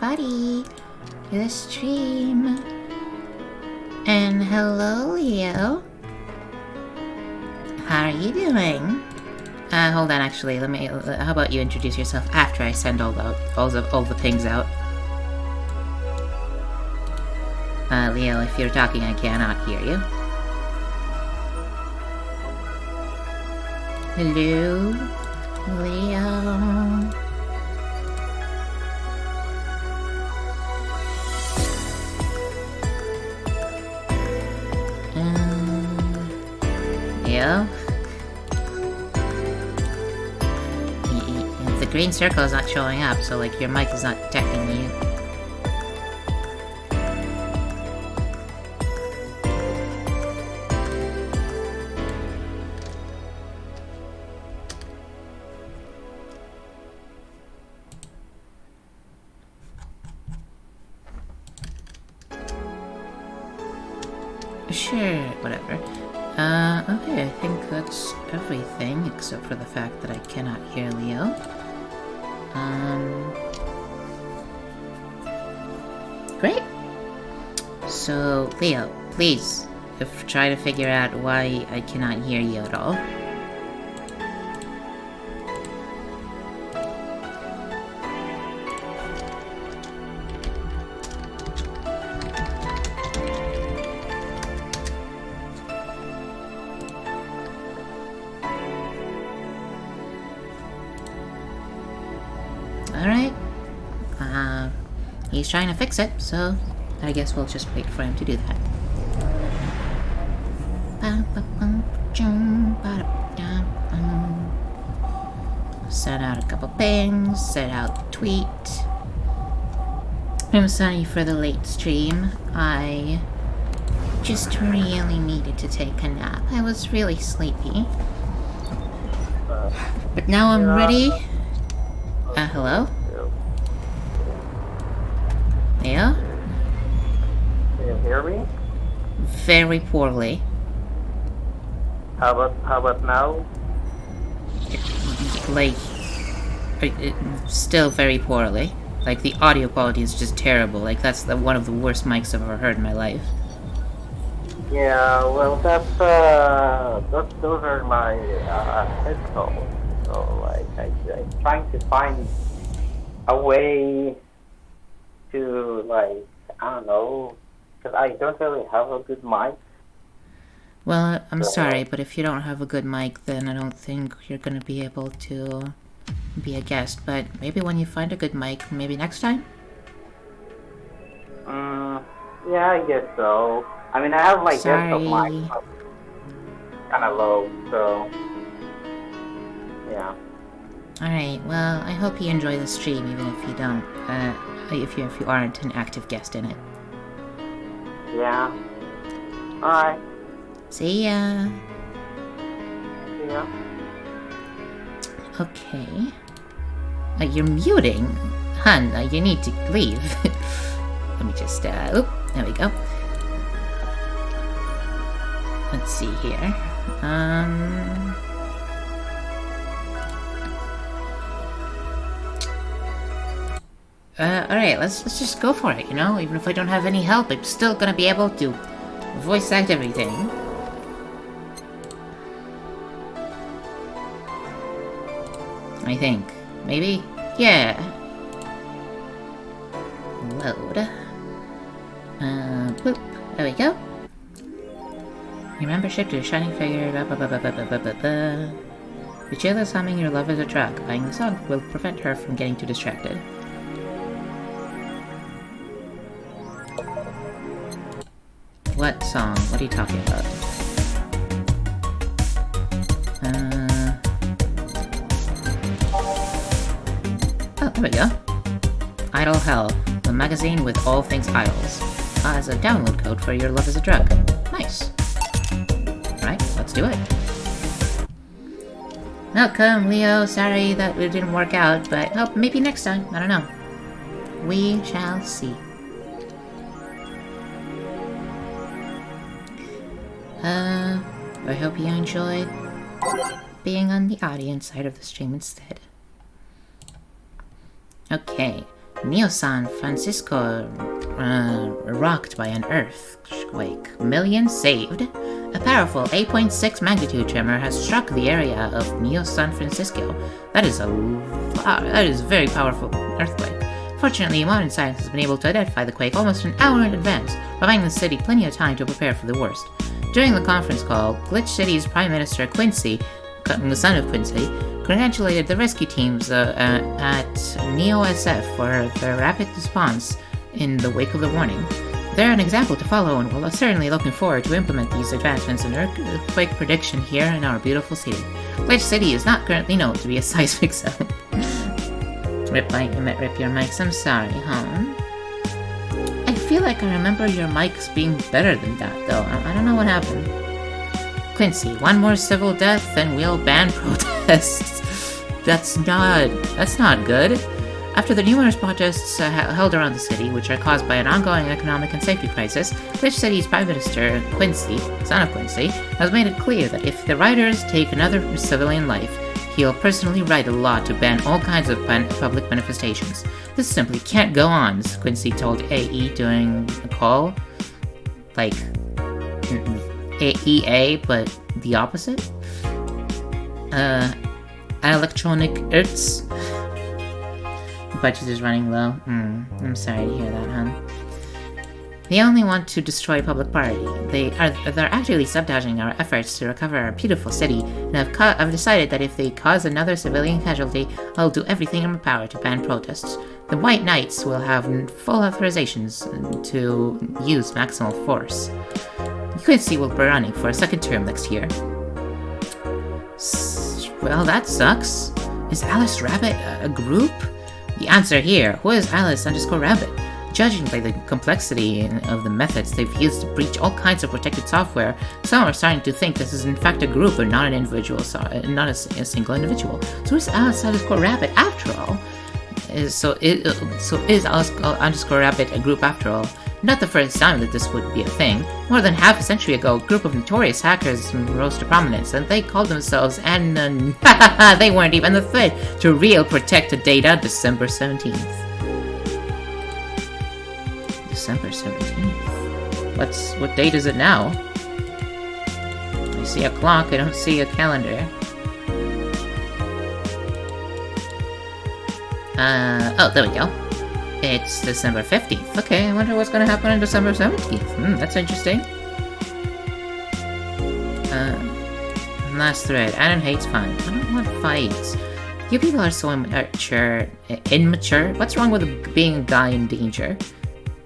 everybody to the stream. And hello, Leo. How are you doing? Hold on, actually, let me. How about you introduce yourself after I send all the pings out? Leo, if you're talking, I cannot hear you. Hello, Leo. Leo? The green circle is not showing up, so like your mic is not detecting you. Sure, whatever. Okay, I think that's everything, except for the fact that I cannot hear Leo. Great! So, Leo, please, try to figure out why I cannot hear you at all. Alright. He's trying to fix it, so I guess we'll just wait for him to do that. Send out a couple pings, send out tweet. I'm sorry for the late stream. I just really needed to take a nap. I was really sleepy. But now I'm ready. Hello? Leo? Can you hear me? Very poorly. How about now? Like, still very poorly. Like, the audio quality is just terrible. Like, that's one of the worst mics I've ever heard in my life. Yeah, well, those are my headphones. So, like, I'm trying to find a way to, like, I don't know, because I don't really have a good mic. Well, I'm sorry, but if you don't have a good mic, then I don't think you're gonna be able to be a guest. But maybe when you find a good mic, maybe next time? Yeah, I guess so. I mean, I have my desktop mic, but kind of low, so yeah. Alright, well, I hope you enjoy the stream, even if you don't, if you aren't an active guest in it. Yeah. Alright. See ya! See ya. Okay. You're muting? Hun, you need to leave. Let me just, oop, there we go. Let's see here. Alright, let's just go for it, you know? Even if I don't have any help, I'm still gonna be able to voice act everything. I think. Maybe? Yeah. Load. Boop. There we go. Your membership to the Shining Figure, Lucilla's humming Your Love is a Drug. Playing the song will prevent her from getting too distracted. What song? What are you talking about? Oh, there we go. Idol Hell, the magazine with all things idols. As a download code for Your Love is a Drug. Nice. Alright, let's do it. Welcome, Leo. Sorry that it didn't work out, but oh, maybe next time. I don't know. We shall see. I hope you enjoyed being on the audience side of the stream instead. Okay, Neo-San Francisco rocked by an earthquake. Millions saved. A powerful 8.6 magnitude tremor has struck the area of Neo-San Francisco. That is a very powerful earthquake. Fortunately, modern science has been able to identify the quake almost an hour in advance, providing the city plenty of time to prepare for the worst. During the conference call, Glitch City's Prime Minister Quincy, the son of Quincy, congratulated the rescue teams at NEO-SF for their rapid response in the wake of the warning. They're an example to follow, and we're certainly looking forward to implement these advancements in earthquake prediction here in our beautiful city. Glitch City is not currently known to be a seismic zone. Rip your mics, I'm sorry, huh? I feel like I remember your mics being better than that, though. I don't know what happened. Quincy, one more civil death and we'll ban protests. That's not good. After the numerous protests held around the city, which are caused by an ongoing economic and safety crisis, Glitch City's Prime Minister, Quincy, son of Quincy, has made it clear that if the rioters take another civilian life, he'll personally write a law to ban all kinds of public manifestations. This simply can't go on, Quincy told AE during a call. Like, EA, but the opposite? Electronic Arts. Budget is running low. I'm sorry to hear that, hon. They only want to destroy public property. They're actively sabotaging our efforts to recover our beautiful city, and I've decided that if they cause another civilian casualty, I'll do everything in my power to ban protests. The White Knights will have full authorizations to use maximal force. Quincy will be running for a second term next year. Well, that sucks. Is Alice Rabbit a group? The answer here, who is Alice_Rabbit? Judging by the complexity of the methods they've used to breach all kinds of protected software, some are starting to think this is in fact a group and not an individual, not a single individual. So is Alice_Rabbit after all? Is Alice_Rabbit a group after all? Not the first time that this would be a thing. More than half a century ago, a group of notorious hackers rose to prominence, and they called themselves they weren't even the threat to real protected data. December 17th. December 17th? What date is it now? I see a clock, I don't see a calendar. Oh, there we go. It's December 15th. Okay, I wonder what's gonna happen on December 17th. That's interesting. Last thread. Adam hates fun. I don't want fights. You people are so immature. What's wrong with being a guy in danger?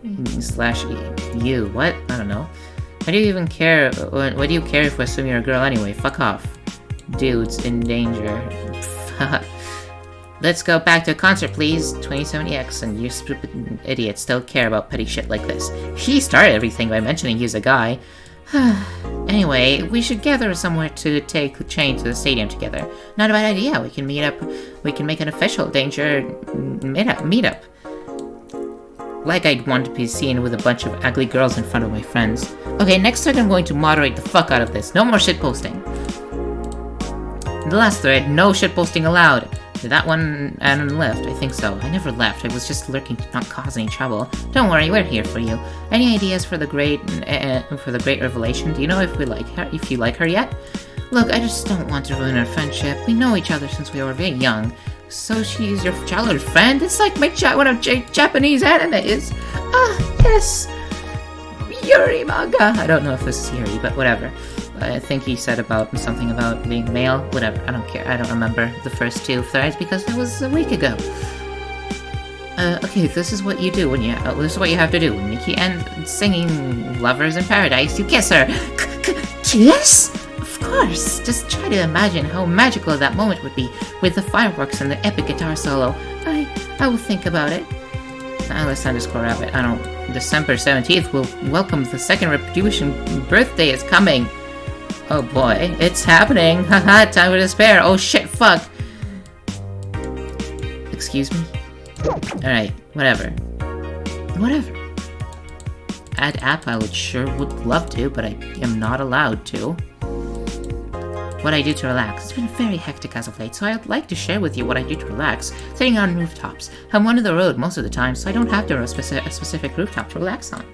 / you. What? I don't know. Why do you even care? Why do you care if we assume you're a girl anyway? Fuck off. Dudes in danger. Let's go back to a concert, please. 2070X, and you stupid idiots still care about petty shit like this. He started everything by mentioning he's a guy. Anyway, we should gather somewhere to take the train to the stadium together. Not a bad idea. We can meet up. We can make an official danger meetup. Like I'd want to be seen with a bunch of ugly girls in front of my friends. Okay, next thread I'm going to moderate the fuck out of this. No more shitposting. The last thread, no shitposting allowed. Did that one Adam left? I think so. I never left. I was just lurking to not cause any trouble. Don't worry, we're here for you. Any ideas for the great revelation? Do you know if you like her yet? Look, I just don't want to ruin our friendship. We know each other since we were very young. So she's your childhood friend? It's like one of Japanese animes. Ah, yes. Yuri manga. I don't know if this is Yuri, but whatever. I think he said something about being male. Whatever, I don't care. I don't remember the first two threads because that was a week ago. Okay, this is what you do when this is what you have to do. When you end singing Lovers in Paradise, you kiss her. Kiss? Of course. Just try to imagine how magical that moment would be with the fireworks and the epic guitar solo. I will think about it. Alice_Rabbit. I don't. December 17th will welcome the second retribution birthday is coming. Oh boy, it's happening! Haha, time to despair! Oh shit, fuck! Excuse me? Alright, whatever. Add app I would love to, but I am not allowed to. what I do to relax. It's been very hectic as of late, so I'd like to share with you what I do to relax. Sitting on rooftops. I'm one of the road most of the time, so I don't have to a specific rooftop to relax on.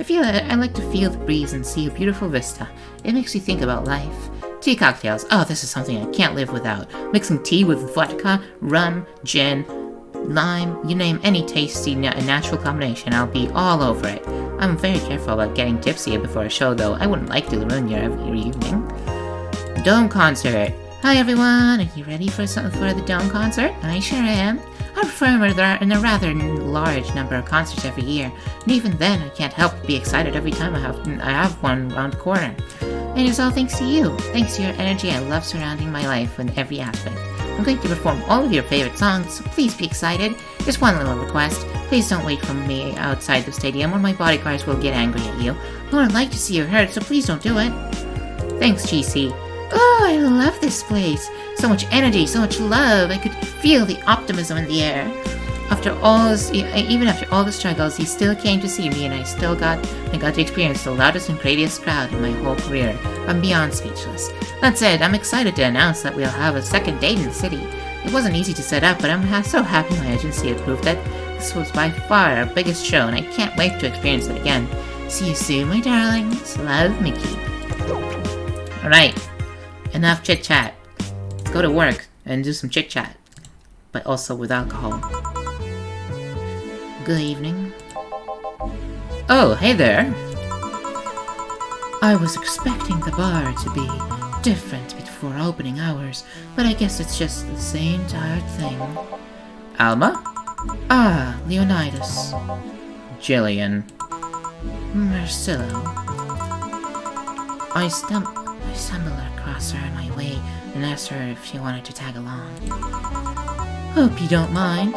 I like to feel the breeze and see a beautiful vista. It makes you think about life. Tea cocktails. Oh, this is something I can't live without. Mixing tea with vodka, rum, gin, lime, you name any tasty natural combination, I'll be all over it. I'm very careful about getting tipsy before a show, though. I wouldn't like to ruin your evening. Dome concert. Hi everyone, are you ready for the Dome concert? I sure am. I perform in a rather large number of concerts every year, and even then I can't help but be excited every time I have one around the corner. And it's all thanks to you. Thanks to your energy, I love surrounding my life in every aspect. I'm going to perform all of your favorite songs, so please be excited. Just one little request. Please don't wait for me outside the stadium or my bodyguards will get angry at you. I would like to see you hurt, so please don't do it. Thanks, GC. Oh, I love this place. So much energy, so much love. I could feel the optimism in the air. Even after all the struggles, he still came to see me, and I got to experience the loudest and craziest crowd in my whole career. I'm beyond speechless. That said, I'm excited to announce that we'll have a second date in the city. It wasn't easy to set up, but I'm so happy my agency approved that this was by far our biggest show, and I can't wait to experience it again. See you soon, my darlings. Love, Mickey. Alright, enough chit-chat. Let's go to work and do some chit-chat, but also with alcohol. Good evening. Oh, hey there. I was expecting the bar to be different before opening hours, but I guess it's just the same tired thing. Alma? Ah, Leonidas. Jillian. Marcillo. I stumbled across her on my way and asked her if she wanted to tag along. Hope you don't mind.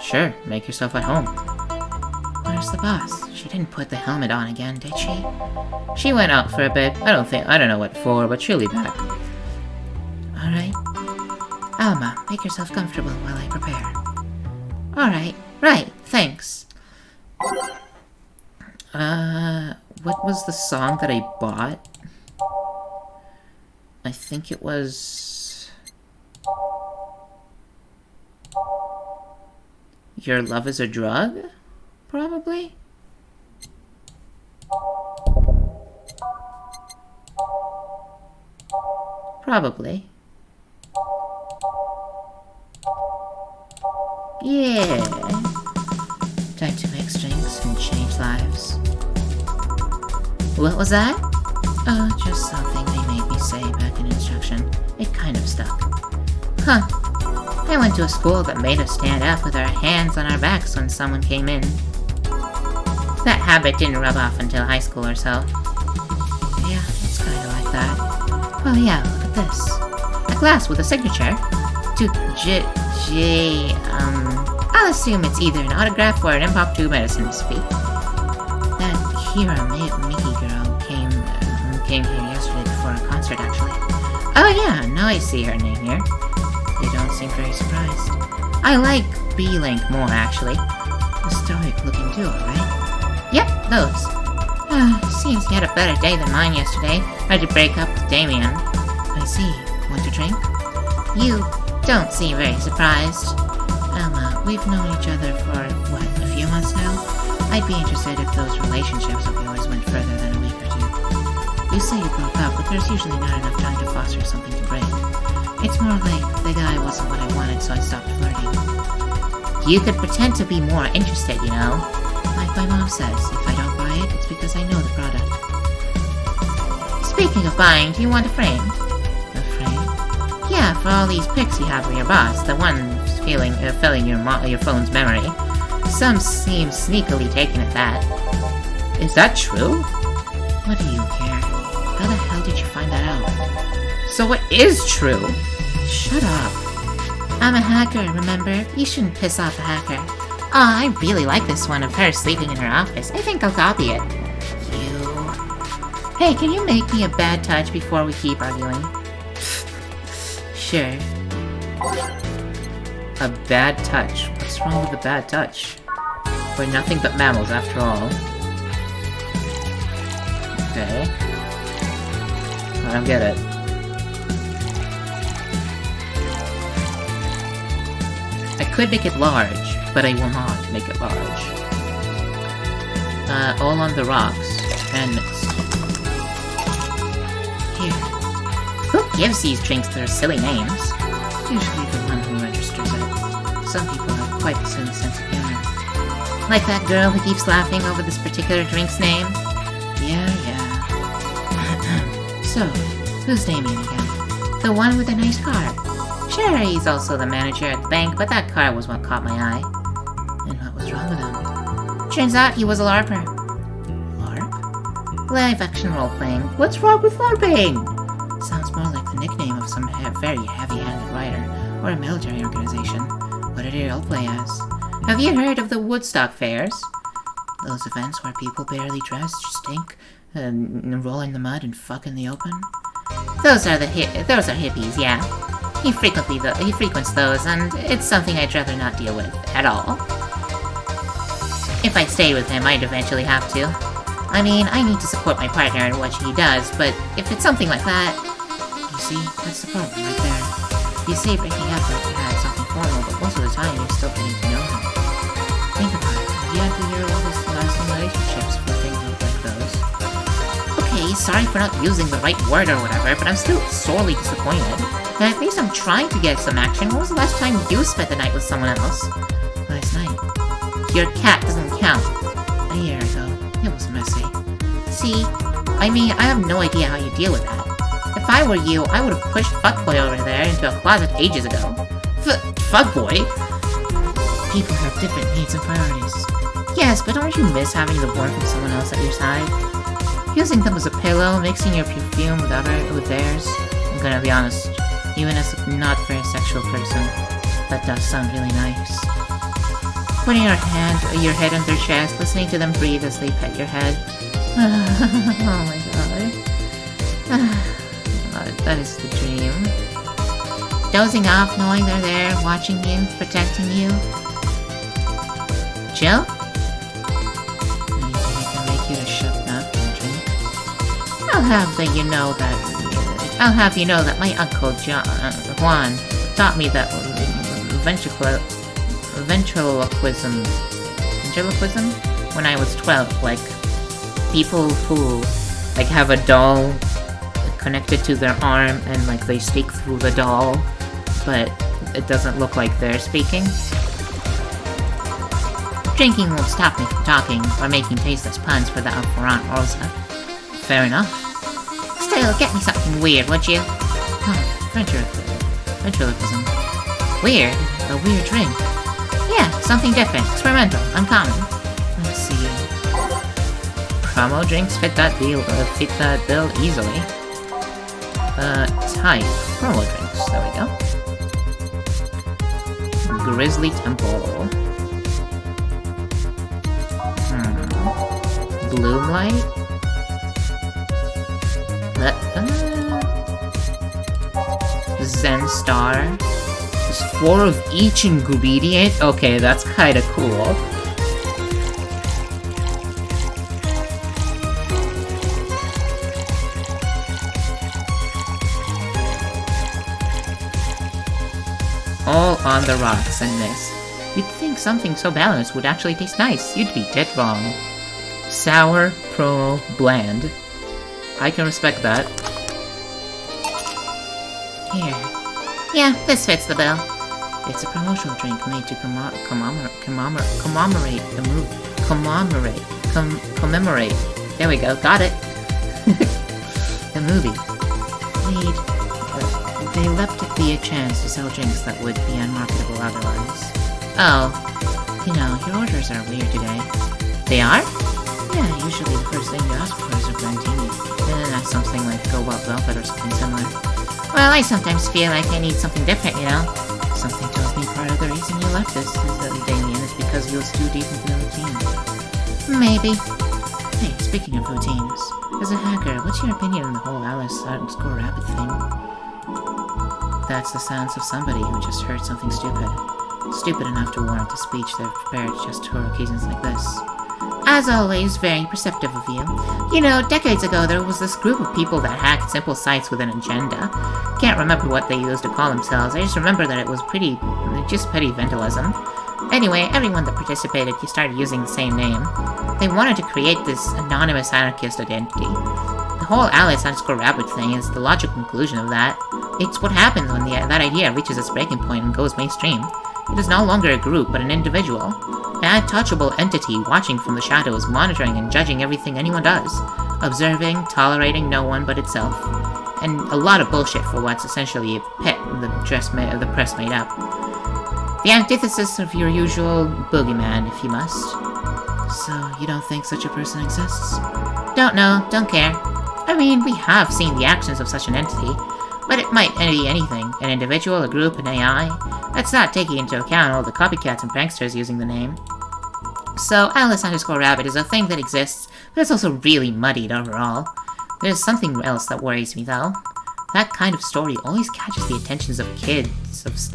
Sure, make yourself at home. Where's the boss? She didn't put the helmet on again, did she? She went out for a bit. I don't know what for, but she'll be back. Alright. Alma, make yourself comfortable while I prepare. Alright, right, thanks. What was the song that I bought? I think it was... Your Love is a Drug? Probably? Probably. Yeah. Time to mix drinks and change lives. What was that? Oh, just something they made me say back in instruction. It kind of stuck. Huh. I went to a school that made us stand up with our hands on our backs when someone came in. That habit didn't rub off until high school or so. Yeah, it's kind of like that. Oh yeah, look at this. A glass with a signature. I'll assume it's either an autograph or an impromptu medicine recipe. That Kira Mickey girl came here yesterday before a concert, actually. Oh yeah, now I see her name here. You don't seem very surprised. I like B-Link more, actually. Historic looking duo, right? Yep, those. Seems you had a better day than mine yesterday. Had to break up with Damien. I see. Want to drink? You don't seem very surprised. Alma, we've known each other for, what, a few months now? I'd be interested if those relationships of yours went further than a week or two. You say you broke up, but there's usually not enough time to foster something to break. It's more like the guy wasn't what I wanted, so I stopped flirting. You could pretend to be more interested, you know? Like my mom says, if I don't buy it, it's because I know the product. Speaking of buying, do you want a frame? A frame? Yeah, for all these pics you have of your boss, the ones filling your phone's memory. Some seem sneakily taken at that. Is that true? What do you care? How the hell did you find that out? So it is true! Shut up. I'm a hacker, remember? You shouldn't piss off a hacker. Aw, I really like this one of her sleeping in her office. I think I'll copy it. You... Hey, can you make me a bad touch before we keep arguing? Sure. A bad touch? What's wrong with a bad touch? We're nothing but mammals after all. Okay. I don't get it. I could make it large, but I will not make it large. All on the rocks, and mixed. Here. Who gives these drinks their silly names? Usually the one who registers it. Some people have quite a silly sense of humor. Like that girl who keeps laughing over this particular drink's name? Yeah. So, who's Damien again? The one with the nice car. Sure, he's also the manager at the bank, but that car was what caught my eye. And what was wrong with him? Turns out he was a LARPer. LARP? Live-action role-playing. What's wrong with LARPing? Sounds more like the nickname of some very heavy-handed writer, or a military organization. What did he role-play as? Have you heard of the Woodstock fairs? Those events where people barely dress, stink, roll in the mud and fuck in the open? Those are hippies, yeah. He frequents those, and it's something I'd rather not deal with, at all. If I stay with him, I'd eventually have to. I mean, I need to support my partner in what he does, but if it's something like that... You see, that's the problem right there. You say breaking up like you had something formal, but most of the time you're still getting to know him. Think about it. Have you had to hear all this lasting relationships for things like those? Okay, sorry for not using the right word or whatever, but I'm still sorely disappointed. And at least I'm trying to get some action. When was the last time you spent the night with someone else? Last night. Your cat doesn't count. A year ago. It was messy. See? I mean, I have no idea how you deal with that. If I were you, I would have pushed Fuckboy over there into a closet ages ago. Fuckboy? People have different needs and priorities. Yes, but don't you miss having the warmth of someone else at your side? Using them as a pillow, mixing your perfume with theirs. I'm gonna be honest, even as a not very sexual person, that does sound really nice. Putting your head on their chest, listening to them breathe as they pet your head. Oh my god. That is the dream. Dozing off, knowing they're there, watching you, protecting you. Jill? Anything I can make you to shut up and drink? I'll have you know that my uncle Juan taught me that ventriloquism when I was 12, like people who like have a doll connected to their arm and like they speak through the doll, but it doesn't look like they're speaking. Drinking won't stop me from talking or making tasteless puns for the Aunt Rosa. Fair enough. Still, get me something weird, would you? Oh, ventriloquism. Weird? A weird drink? Yeah, something different, experimental, uncommon. Let's see. Promo drinks fit that bill easily. Type. Promo drinks. There we go. Grizzly Temple. Bloomlight? Zen Star. There's 4 of each ingredient? Okay, that's kinda cool. All on the rocks and this. You'd think something so balanced would actually taste nice. You'd be dead wrong. Sour, promo, bland. I can respect that. Here. Yeah, this fits the bill. It's a promotional drink made to commemorate. There we go, got it. The movie. They left it be a chance to sell drinks that would be unmarketable otherwise. Oh, you know, your orders are weird today. They are? Yeah, usually the first thing you ask for is a martini. And that's something like Go Wild Velvet or something similar. Well, I sometimes feel like I need something different, you know? Something tells me part of the reason you left this, Damien, is because you was too deep into the routine. Maybe. Hey, speaking of routines, as a hacker, what's your opinion on the whole Alice_Rabbit thing? That's the sounds of somebody who just heard something stupid. Stupid enough to warrant a speech they've prepared just for occasions like this. As always, very perceptive of you. You know, decades ago there was this group of people that hacked simple sites with an agenda. Can't remember what they used to call themselves, I just remember that it was petty vandalism. Anyway, everyone that participated started using the same name. They wanted to create this anonymous anarchist identity. The whole Alice_Rabbit thing is the logical conclusion of that. It's what happens when that idea reaches its breaking point and goes mainstream. It is no longer a group, but an individual. An untouchable entity watching from the shadows, monitoring and judging everything anyone does. Observing, tolerating no one but itself. And a lot of bullshit for what's essentially a pit the press made up. The antithesis of your usual boogeyman, if you must. So, you don't think such a person exists? Don't know, don't care. I mean, we have seen the actions of such an entity, but it might be anything. An individual, a group, an AI. That's not taking into account all the copycats and pranksters using the name. So, Alice_Rabbit is a thing that exists, but it's also really muddied overall. There's something else that worries me, though. That kind of story always catches the attentions of kids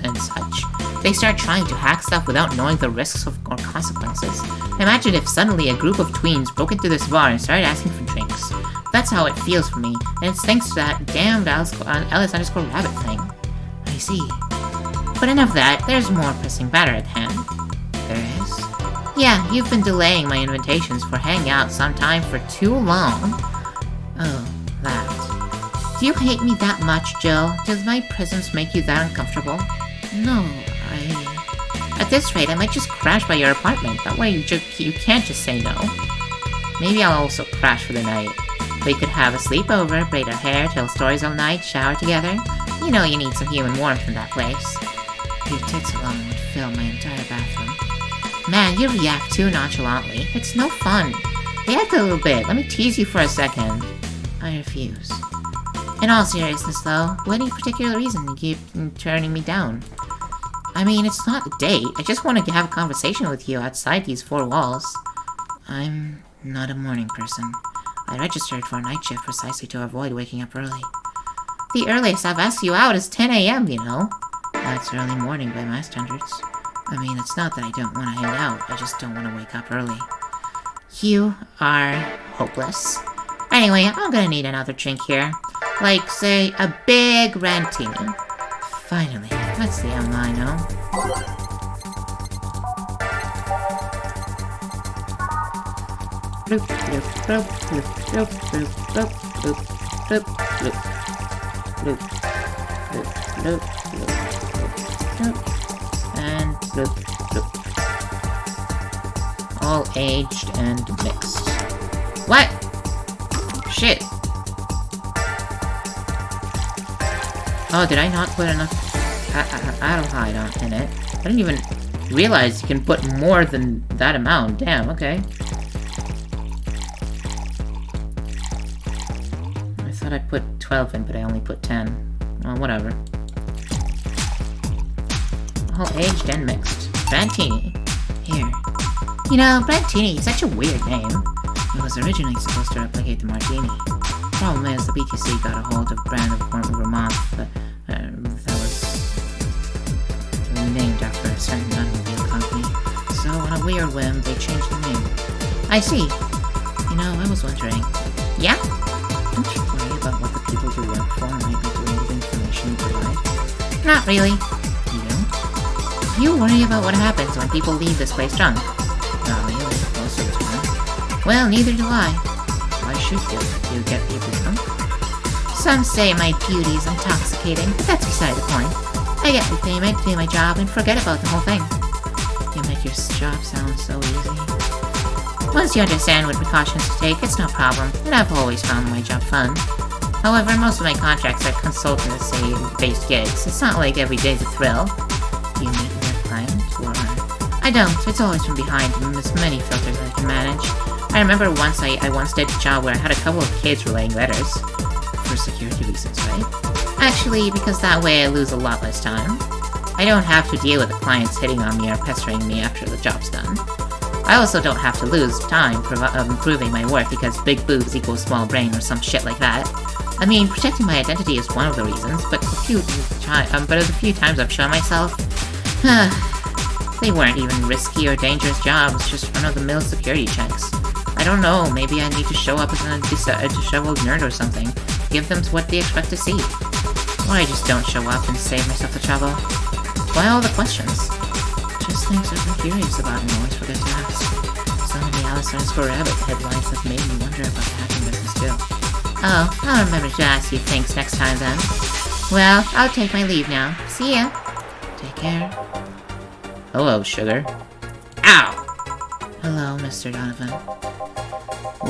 and such. They start trying to hack stuff without knowing the risks or consequences. Imagine if suddenly a group of tweens broke into this bar and started asking for drinks. That's how it feels for me, and it's thanks to that damned Alice_Rabbit thing. I see. But enough of that, there's more pressing matter at hand. There is? Yeah, you've been delaying my invitations for hanging out sometime for too long. Oh, that. Do you hate me that much, Jill? Does my presence make you that uncomfortable? No, At this rate, I might just crash by your apartment. That way you can't just say no. Maybe I'll also crash for the night. We could have a sleepover, braid our hair, tell stories all night, shower together. You know you need some human warmth in that place. Your tits alone would fill my entire bathroom. Man, you react too nonchalantly. It's no fun. React a little bit. Let me tease you for a second. I refuse. In all seriousness, though, what any particular reason you keep turning me down? I mean, it's not a date. I just want to have a conversation with you outside these four walls. I'm not a morning person. I registered for a night shift precisely to avoid waking up early. The earliest I've asked you out is 10 a.m., you know. That's early morning by my standards. I mean, it's not that I don't want to hang out, I just don't want to wake up early. You are hopeless. Anyway, I'm gonna need another drink here. Like, say, a big Rantini. Finally, that's the M I know. Bloop, bloop, bloop, bloop, bloop, bloop, bloop, bloop, bloop, bloop, bloop, bloop, bloop, bloop, bloop, and bloop, bloop. All aged and mixed. What? Shit. Oh, did I not put enough aldehyde in it? I didn't even realize you can put more than that amount. Damn, okay. I thought I put 12 in, but I only put 10. Well, whatever. All aged and mixed. Brantini. Here. You know, Brantini is such a weird name. It was originally supposed to replicate the Martini. Problem is, the BTC got a hold of a brand of Vermont that was named after a certain automobile company. So, on a weird whim, they changed the name. I see. You know, I was wondering. Yeah? Don't you worry about what the people you work for might be doing with the information you provide? Not really. You don't? You worry about what happens when people leave this place drunk. Not really, most of the time. Well, neither do I. Why should you? Do you get people drunk? Some say my beauty is intoxicating, but that's beside the point. I get my payment, do my job, and forget about the whole thing. You make your job sound so easy. Once you understand what precautions to take, it's no problem, and I've always found my job fun. However, most of my contracts are consultancy-based gigs. It's not like every day's a thrill. Do you meet with a client, or... I don't. It's always from behind, and there's many filters I can manage. I remember once I once did a job where I had a couple of kids relaying letters. For security reasons, right? Actually, because that way I lose a lot less time. I don't have to deal with the clients hitting on me or pestering me after the job's done. I also don't have to lose time improving my work because big boobs equals small brain or some shit like that. I mean, protecting my identity is one of the reasons, but the few times I've shown myself, They weren't even risky or dangerous jobs, just run-of-the-mill security checks. I don't know, maybe I need to show up as a disheveled nerd or something. Give them what they expect to see. Or I just don't show up and save myself the trouble. Why all the questions? Just things I've been curious about and always forget to ask. Some of the Alice nsfw headlines have made me wonder about the hacking business too. Oh, I'll remember to ask you things next time then. Well, I'll take my leave now. See ya. Take care. Hello, sugar. Ow! Hello, Mr. Donovan.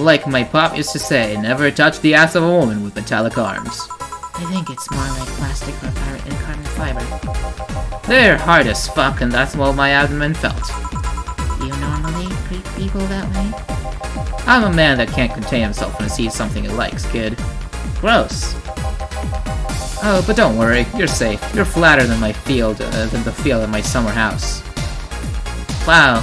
Like my pop used to say, never touch the ass of a woman with metallic arms. I think it's more like plastic or carbon fiber. They're hard as fuck, and that's what my abdomen felt. You normally treat people that way? I'm a man that can't contain himself when he sees something he likes, kid. Gross. Oh, but don't worry, you're safe. You're flatter than the field at my summer house. Wow,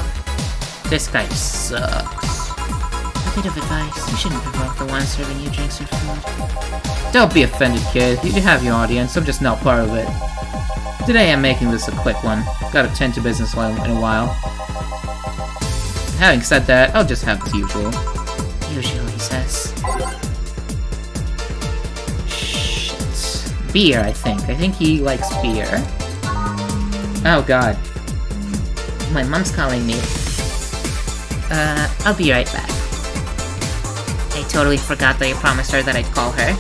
this guy sucks. A bit of advice, you shouldn't provoke the one serving you drinks or food. Don't be offended, kid. You have your audience, I'm just not part of it. Today I'm making this a quick one. Gotta tend to business in a while. Having said that, I'll just have the usual. Usual, he says. Shit. Beer, I think. I think he likes beer. Oh god. My mom's calling me. I'll be right back. I totally forgot that I promised her that I'd call her.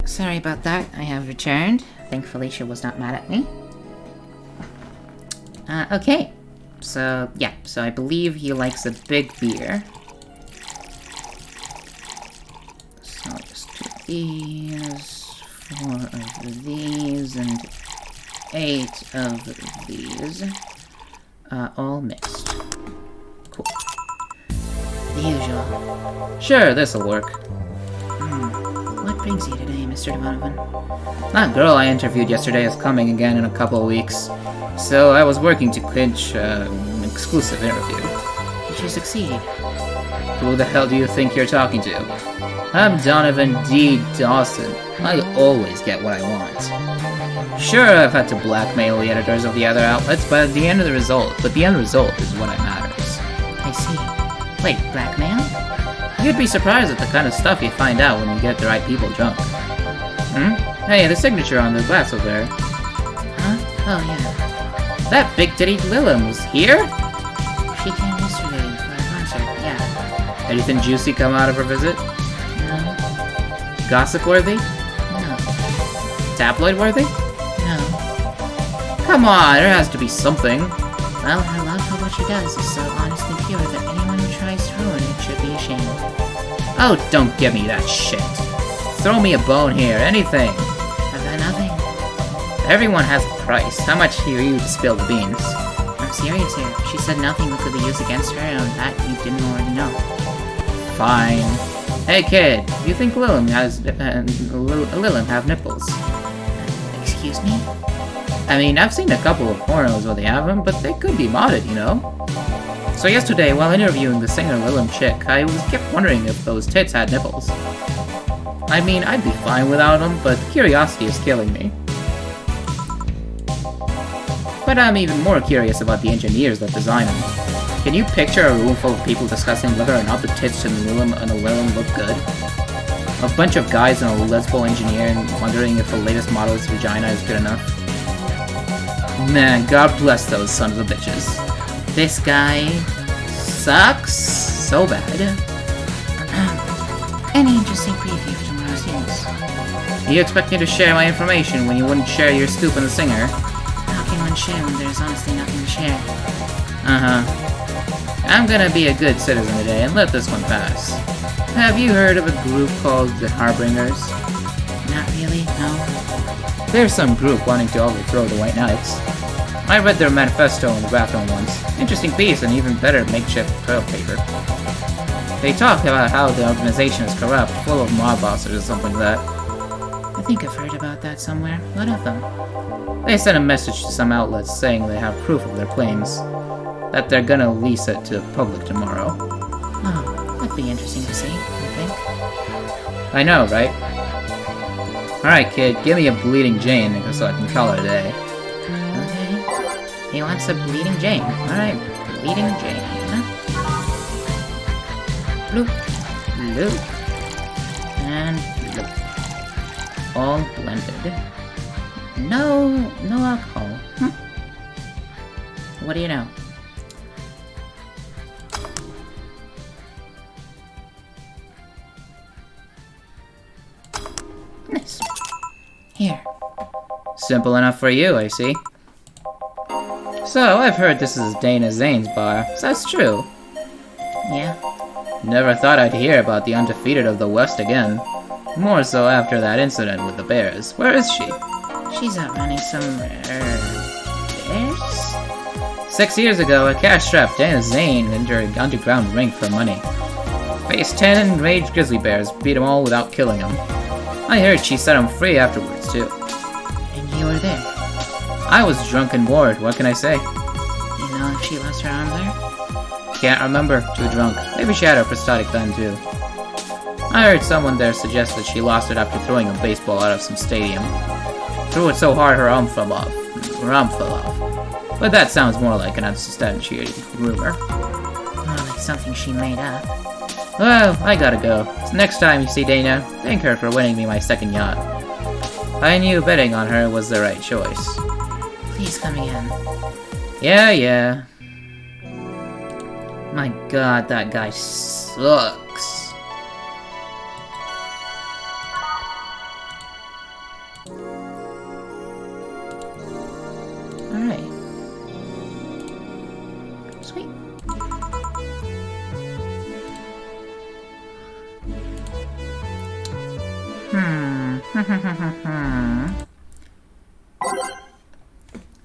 Sorry about that, I have returned. Thankfully she was not mad at me. Okay. So, yeah, so I believe he likes a big beer. So just 2 of these, 4 of these, and 8 of these. All mixed. Cool. The usual. Sure, this'll work. What brings you today, Mr. Donovan? That girl I interviewed yesterday is coming again in a couple of weeks. So I was working to clinch an exclusive interview. Did you succeed? Who the hell do you think you're talking to? I'm Donovan D. Dawson. I always get what I want. Sure, I've had to blackmail the editors of the other outlets, but the end result is what matters. I see. Wait, blackmail? You'd be surprised at the kind of stuff you find out when you get the right people drunk. Hey, the signature on the glass over there. Huh? Oh, yeah. That big-titty Lillian was here? She came yesterday for a concert, yeah. Anything juicy come out of her visit? No. Gossip-worthy? No. tabloid worthy? No. Come on, there has to be something. Well, her love for what she does is so honest and pure that anyone who tries to ruin it should be ashamed. Oh, don't give me that shit. Throw me a bone here, anything. I've got nothing. Everyone has a price. How much are you to spill the beans? I'm serious here. She said nothing that could be used against her, and that you didn't already know. Fine. Hey kid, do you think Lilum have nipples? Excuse me? I mean, I've seen a couple of pornos where they have them, but they could be modded, you know? So yesterday, while interviewing the singer Lilum chick, I kept wondering if those tits had nipples. I mean, I'd be fine without them, but curiosity is killing me. But I'm even more curious about the engineers that design them. Can you picture a room full of people discussing whether or not the tits in Lilum and a Lilum look good? A bunch of guys and a lesbo engineer and wondering if the latest model's vagina is good enough. Man, God bless those sons of bitches. This guy sucks so bad. Any interesting preview of tomorrow's news? You expect me to share my information when you wouldn't share your scoop on the singer? How can one share when there's honestly nothing to share? Uh-huh. I'm gonna be a good citizen today and let this one pass. Have you heard of a group called the Harbingers? Not really, no. There's some group wanting to overthrow the White Knights. I read their manifesto in the bathroom once. Interesting piece and even better makeshift toilet paper. They talk about how the organization is corrupt, full of mob bosses or something like that. I think I've heard about that somewhere. What of them? They sent a message to some outlets saying they have proof of their claims. That they're gonna release it to the public tomorrow. Oh, that'd be interesting to see, I think. I know, right? Alright kid, give me a Bleeding Jane so I can call it a day. Okay. He wants a Bleeding Jane. Alright, Bleeding Jane. Bloop. Bloop. And bloop. All blended. No alcohol. What do you know? Nice. Here. Simple enough for you, I see. So, I've heard this is Dana Zane's bar. So that's true. Yeah. Never thought I'd hear about the undefeated of the West again. More so after that incident with the Bears. Where is she? She's out running some, bears? 6 years ago, a cash-strapped Dana Zane entered an underground ring for money. Faced 10 enraged grizzly bears, beat them all without killing them. I heard she set him free afterwards, too. And you were there? I was drunk and bored, what can I say? You know if she lost her arm there? Can't remember, too drunk. Maybe she had a prosthetic then, too. I heard someone there suggest that she lost it after throwing a baseball out of some stadium. Threw it so hard her arm fell off. But that sounds more like an unsubstantiated rumor. More like something she made up. Well, I gotta go. So next time you see Dana, thank her for winning me my second yacht. I knew betting on her was the right choice. Please come again. Yeah. My god, that guy sucks. Alright. Sweet.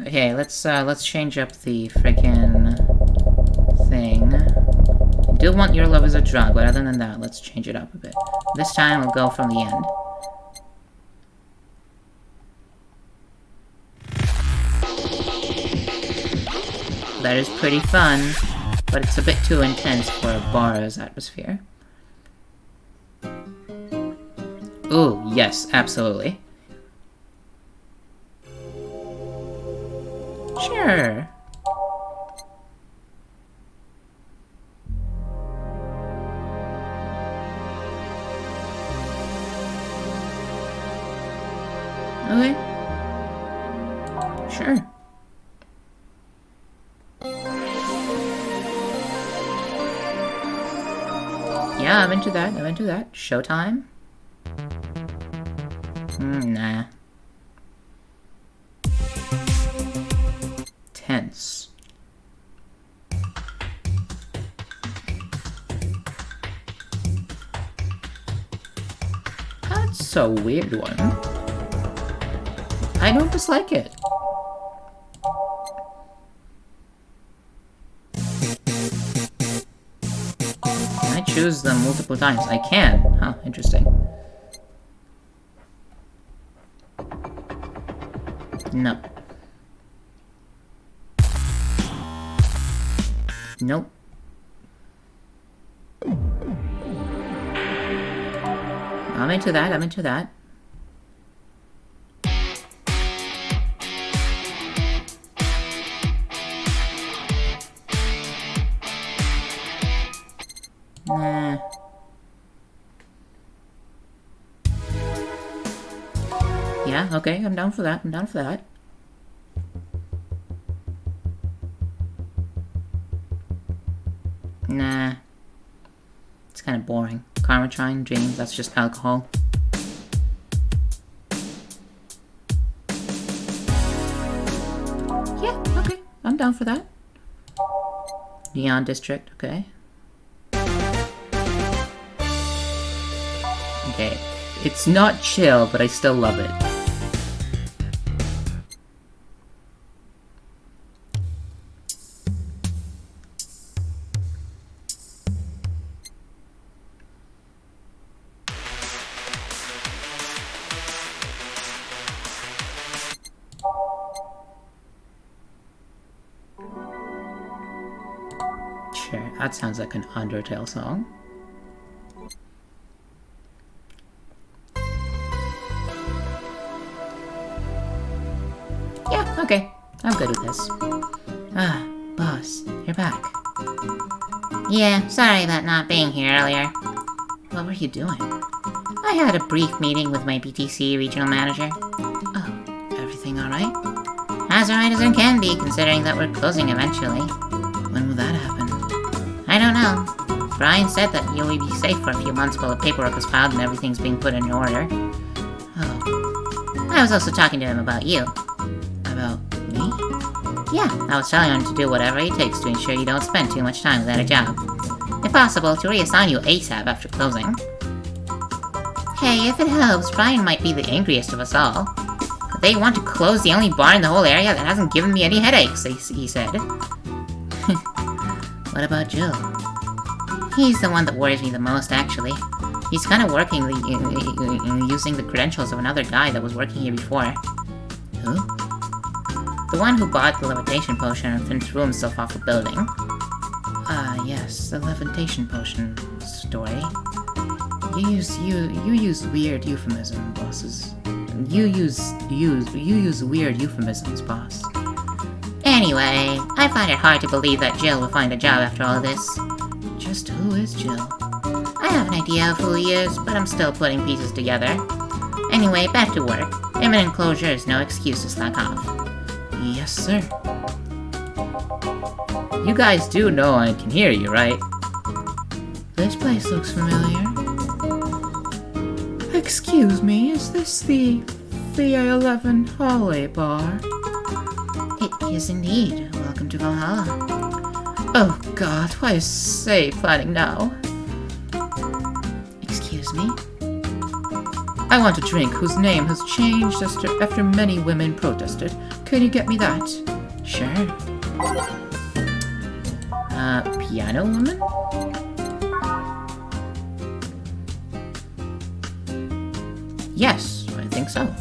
Okay, let's change up the frickin' thing. I do want your love as a drug, but other than that, let's change it up a bit. This time we'll go from the end. That is pretty fun, but it's a bit too intense for a bar's atmosphere. Ooh, yes, absolutely. Sure. Okay. Sure. Yeah, I'm into that. Showtime? Nah. That's a weird one. I don't dislike it. Can I choose them multiple times? I can. Huh, interesting. No. Nope. I'm into that, I'm into that. Nah. Yeah, okay, I'm down for that, I'm down for that. Nah. It's kind of boring. Carmitrine, James, that's just alcohol. Yeah, okay, I'm down for that. Neon District, okay. Okay, it's not chill, but I still love it. Sure, that sounds like an Undertale song. Yeah, okay. I'm good with this. Ah, boss, you're back. Yeah, sorry about not being here earlier. What were you doing? I had a brief meeting with my BTC regional manager. Oh, everything alright? As alright as it can be, considering that we're closing eventually. When will that happen? I don't know. Brian said that you'll be safe for a few months while the paperwork is filed and everything's being put in order. Oh. I was also talking to him about you. About me? Yeah, I was telling him to do whatever it takes to ensure you don't spend too much time without a job. If possible, to reassign you ASAP after closing. Hey, if it helps, Brian might be the angriest of us all. They want to close the only bar in the whole area that hasn't given me any headaches, he said. What about Jill? He's the one that worries me the most, actually. He's kind of working using the credentials of another guy that was working here before. Who? The one who bought the levitation potion and threw himself off a building. Ah, yes, the levitation potion story. You use weird euphemism, bosses. You use weird euphemisms, boss. Anyway, I find it hard to believe that Jill will find a job after all this. Just who is Jill? I have an idea of who he is, but I'm still putting pieces together. Anyway, back to work. Imminent closure is no excuse to slack off. Yes, sir. You guys do know I can hear you, right? This place looks familiar. Excuse me, is this the VA-11 hallway bar? It is indeed. Welcome to Valhalla. Oh god, why is Say planning now? Excuse me? I want a drink whose name has changed after many women protested. Can you get me that? Sure. Piano woman? Yes, I think so.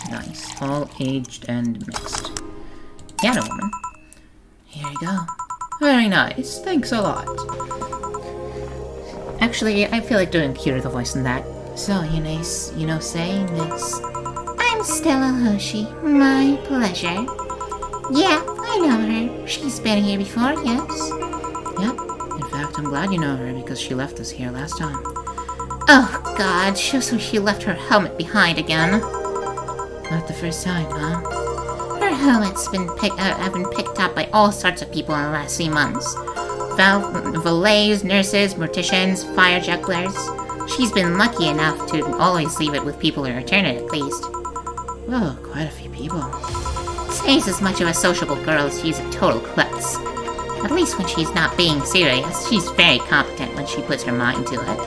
Nice. All aged and mixed. Piano woman. Here you go. Very nice. Thanks a lot. Actually, I feel like doing a cuter the voice than that. So, Say, Miss... I'm Stella Hoshi. My pleasure. Yeah, I know her. She's been here before, yes? Yep. In fact, I'm glad you know her because she left us here last time. Oh, God. So she left her helmet behind again. Not the first time, huh? Her helmet's have been picked up by all sorts of people in the last few months. Valets, nurses, morticians, fire jugglers. She's been lucky enough to always leave it with people who return it, at least. Whoa, quite a few people. Say She's as much of a sociable girl as she's a total klutz. At least when she's not being serious, she's very competent when she puts her mind to it.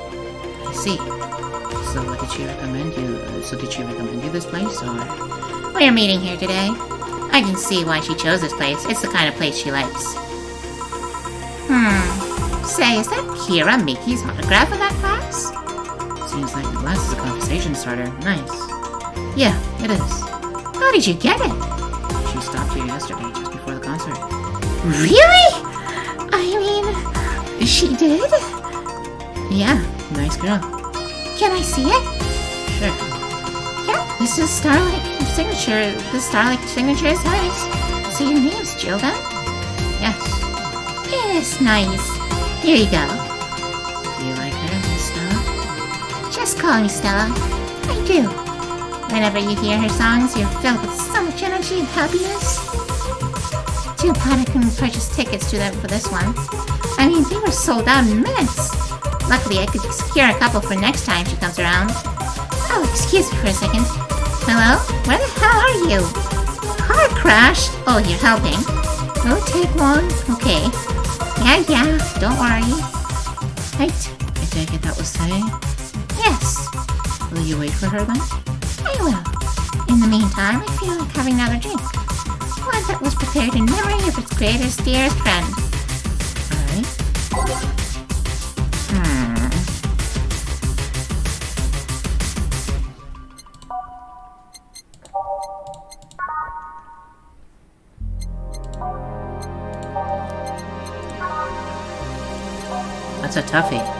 I see. So what did she recommend you? Did she recommend you this place, or? We're meeting here today. I can see why she chose this place. It's the kind of place she likes. Say, is that Kira Miki's autograph in that class? Seems like the class is a conversation starter. Nice. Yeah, it is. How did you get it? She stopped here yesterday, just before the concert. Really? I mean, she did? Yeah, nice girl. Can I see it? Sure. Yeah, this is Starlight signature. The Starlight signature is hers. So your name's Jill, then? Yes. Yes, nice. Here you go. Do you like her, Miss Stella? Just call me Stella. I do. Whenever you hear her songs, you're filled with so much energy and happiness. Too bad I couldn't purchase tickets to them for this one. I mean, they were sold out in minutes. Luckily, I could secure a couple for next time she comes around. Oh, excuse me for a second. Hello? Where the hell are you? Car crash? Oh, you're helping. Oh, take one. Okay. Yeah, don't worry. Right. I take it that was today? Yes. Will you wait for her then? I will. In the meantime, I feel like having another drink. One that was prepared in memory of its greatest, dearest friend. Alright. That's a toughie.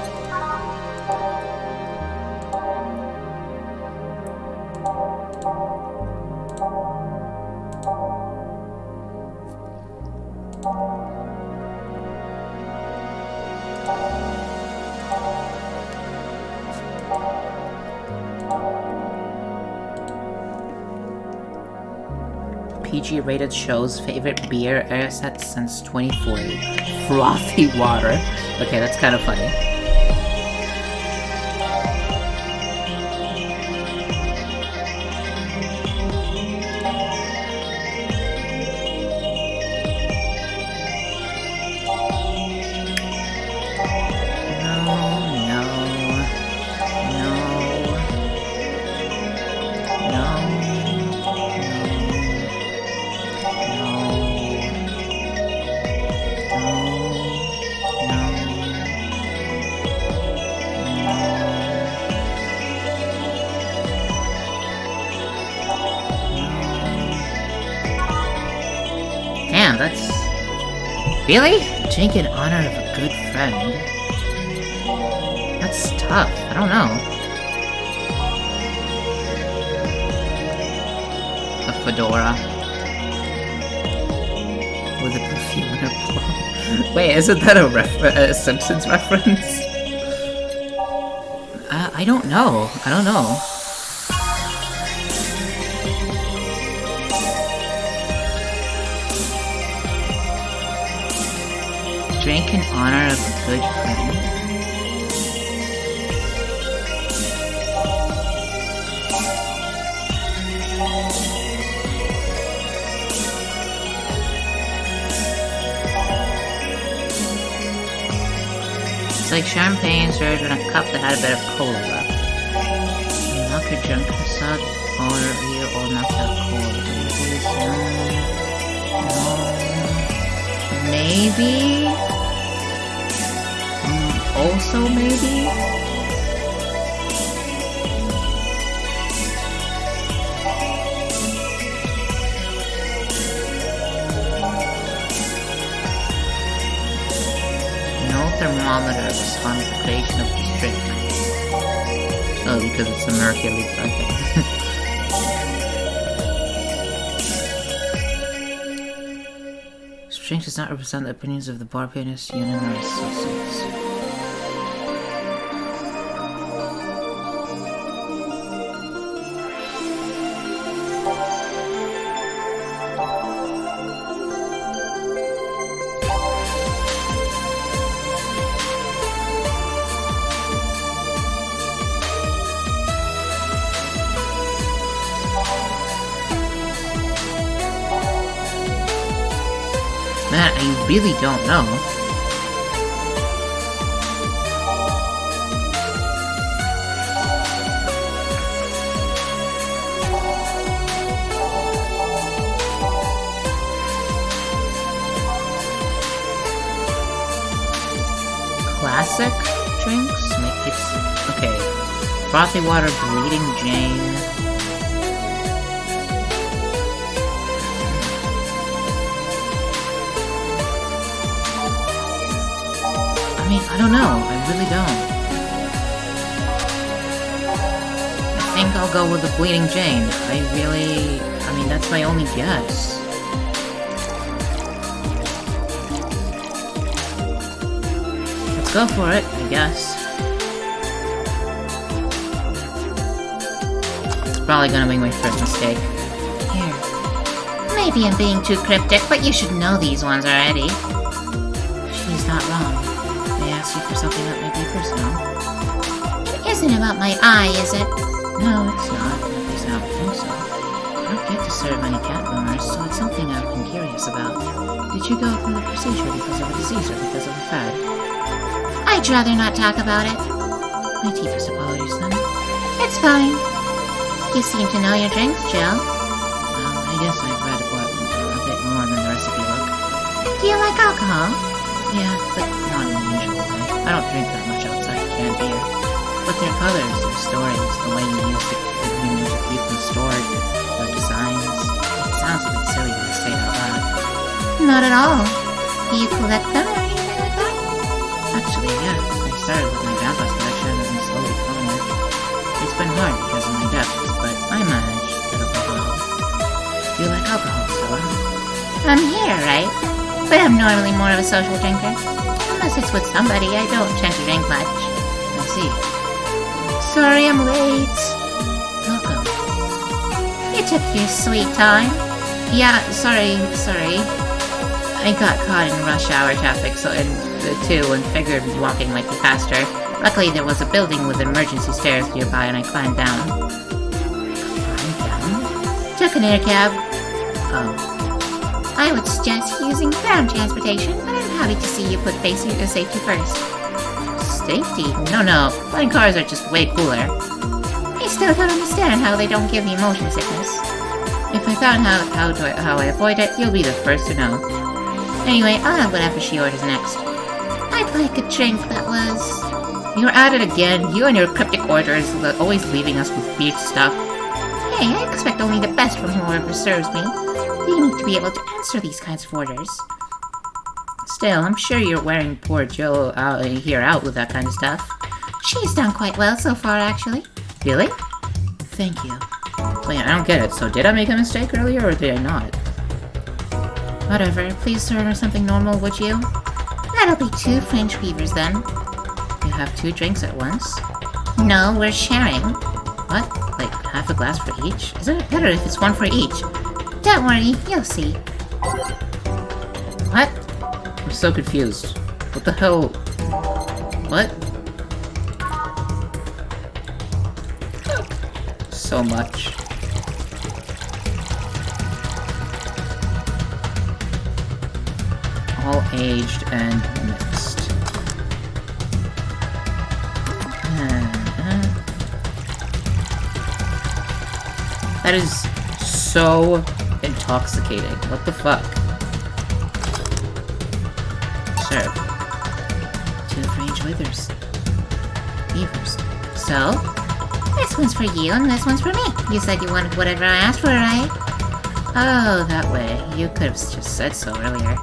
PG-rated show's favorite beer air set since 2040. Frothy water. Okay, that's kind of funny. Damn, that's... Really? Drink in honor of a good friend. That's tough. I don't know. A fedora. With a perfume in her palm. Wait, isn't that a Simpsons reference? I don't know. I don't know. Drink in honor of a good friend. It's like champagne served in a cup that had a bit of cola left. Knock your drunk facade or you all knocked out cold. No. Maybe? Also maybe? No thermometer was found for creation of this drink. Oh, because it's a mercury bucket. This drink does not represent the opinions of the Bar Pianist Union or Associates. that, I really don't know. Classic drinks? It's okay. Frothy water, bleeding Jane. I mean, I don't know. I really don't. I think I'll go with the bleeding Jane. I mean, that's my only guess. Go for it, I guess. It's probably gonna be my first mistake. Here. Maybe I'm being too cryptic, but you should know these ones already. She's not wrong. They asked you for something that might be personal. It isn't about my eye, is it? No, it's not. At least I don't think so. I don't get to serve many cat owners, so it's something I've been curious about. Did you go through the procedure because of a disease or because of a fad? I'd rather not talk about it. My deepest apologies, then. It's fine. You seem to know your drinks, Jill. Well, I guess I've read about a bit more than the recipe book. Do you like alcohol? Yeah, but not in the usual way. I don't drink that much outside canned beer. But their colors, their stories, the way you use to keep them stored, their designs. It sounds a bit silly when I say it out loud. Not at all. Do you collect them or anything like that? Actually, yeah. I started with my grandpa's collection and been slowly growing it. It's been hard because of my debts, but I managed to get up a little. Do you like alcohol, Stella? I'm here, right? But I'm normally more of a social drinker. Unless it's with somebody, I don't tend to drink much. I see. Sorry I'm late. Welcome. You took your sweet time. Yeah, sorry. I got caught in rush hour traffic, and figured walking might be faster. Luckily, there was a building with emergency stairs nearby, and I climbed down. Climbed down? Took an air cab. Oh. I would suggest using ground transportation, but I'm happy to see you put safety first. Safety? No. Flying cars are just way cooler. I still don't understand how they don't give you motion sickness. If I found how I avoid it, you'll be the first to know. Anyway, I'll have whatever she orders next. I'd like a drink that was... You're at it again, you and your cryptic orders, always leaving us with weird stuff. Hey, I expect only the best from whoever serves me. You need to be able to answer these kinds of orders. Still, I'm sure you're wearing poor Jill out with that kind of stuff. She's done quite well so far, actually. Really? Thank you. Wait, I don't get it. So did I make a mistake earlier, or did I not? Whatever. Please serve her something normal, would you? That'll be 2 French weavers, then. You have 2 drinks at once? No, we're sharing. What? Like, half a glass for each? Isn't it better if it's 1 for each? Don't worry, you'll see. What? I'm so confused. What the hell? What? So much. All aged and mixed. That is so intoxicating. What the fuck? Serve. 2 French withers. Beavers. So? This one's for you and this one's for me. You said you wanted whatever I asked for, right? Oh, that way. You could have just said so earlier.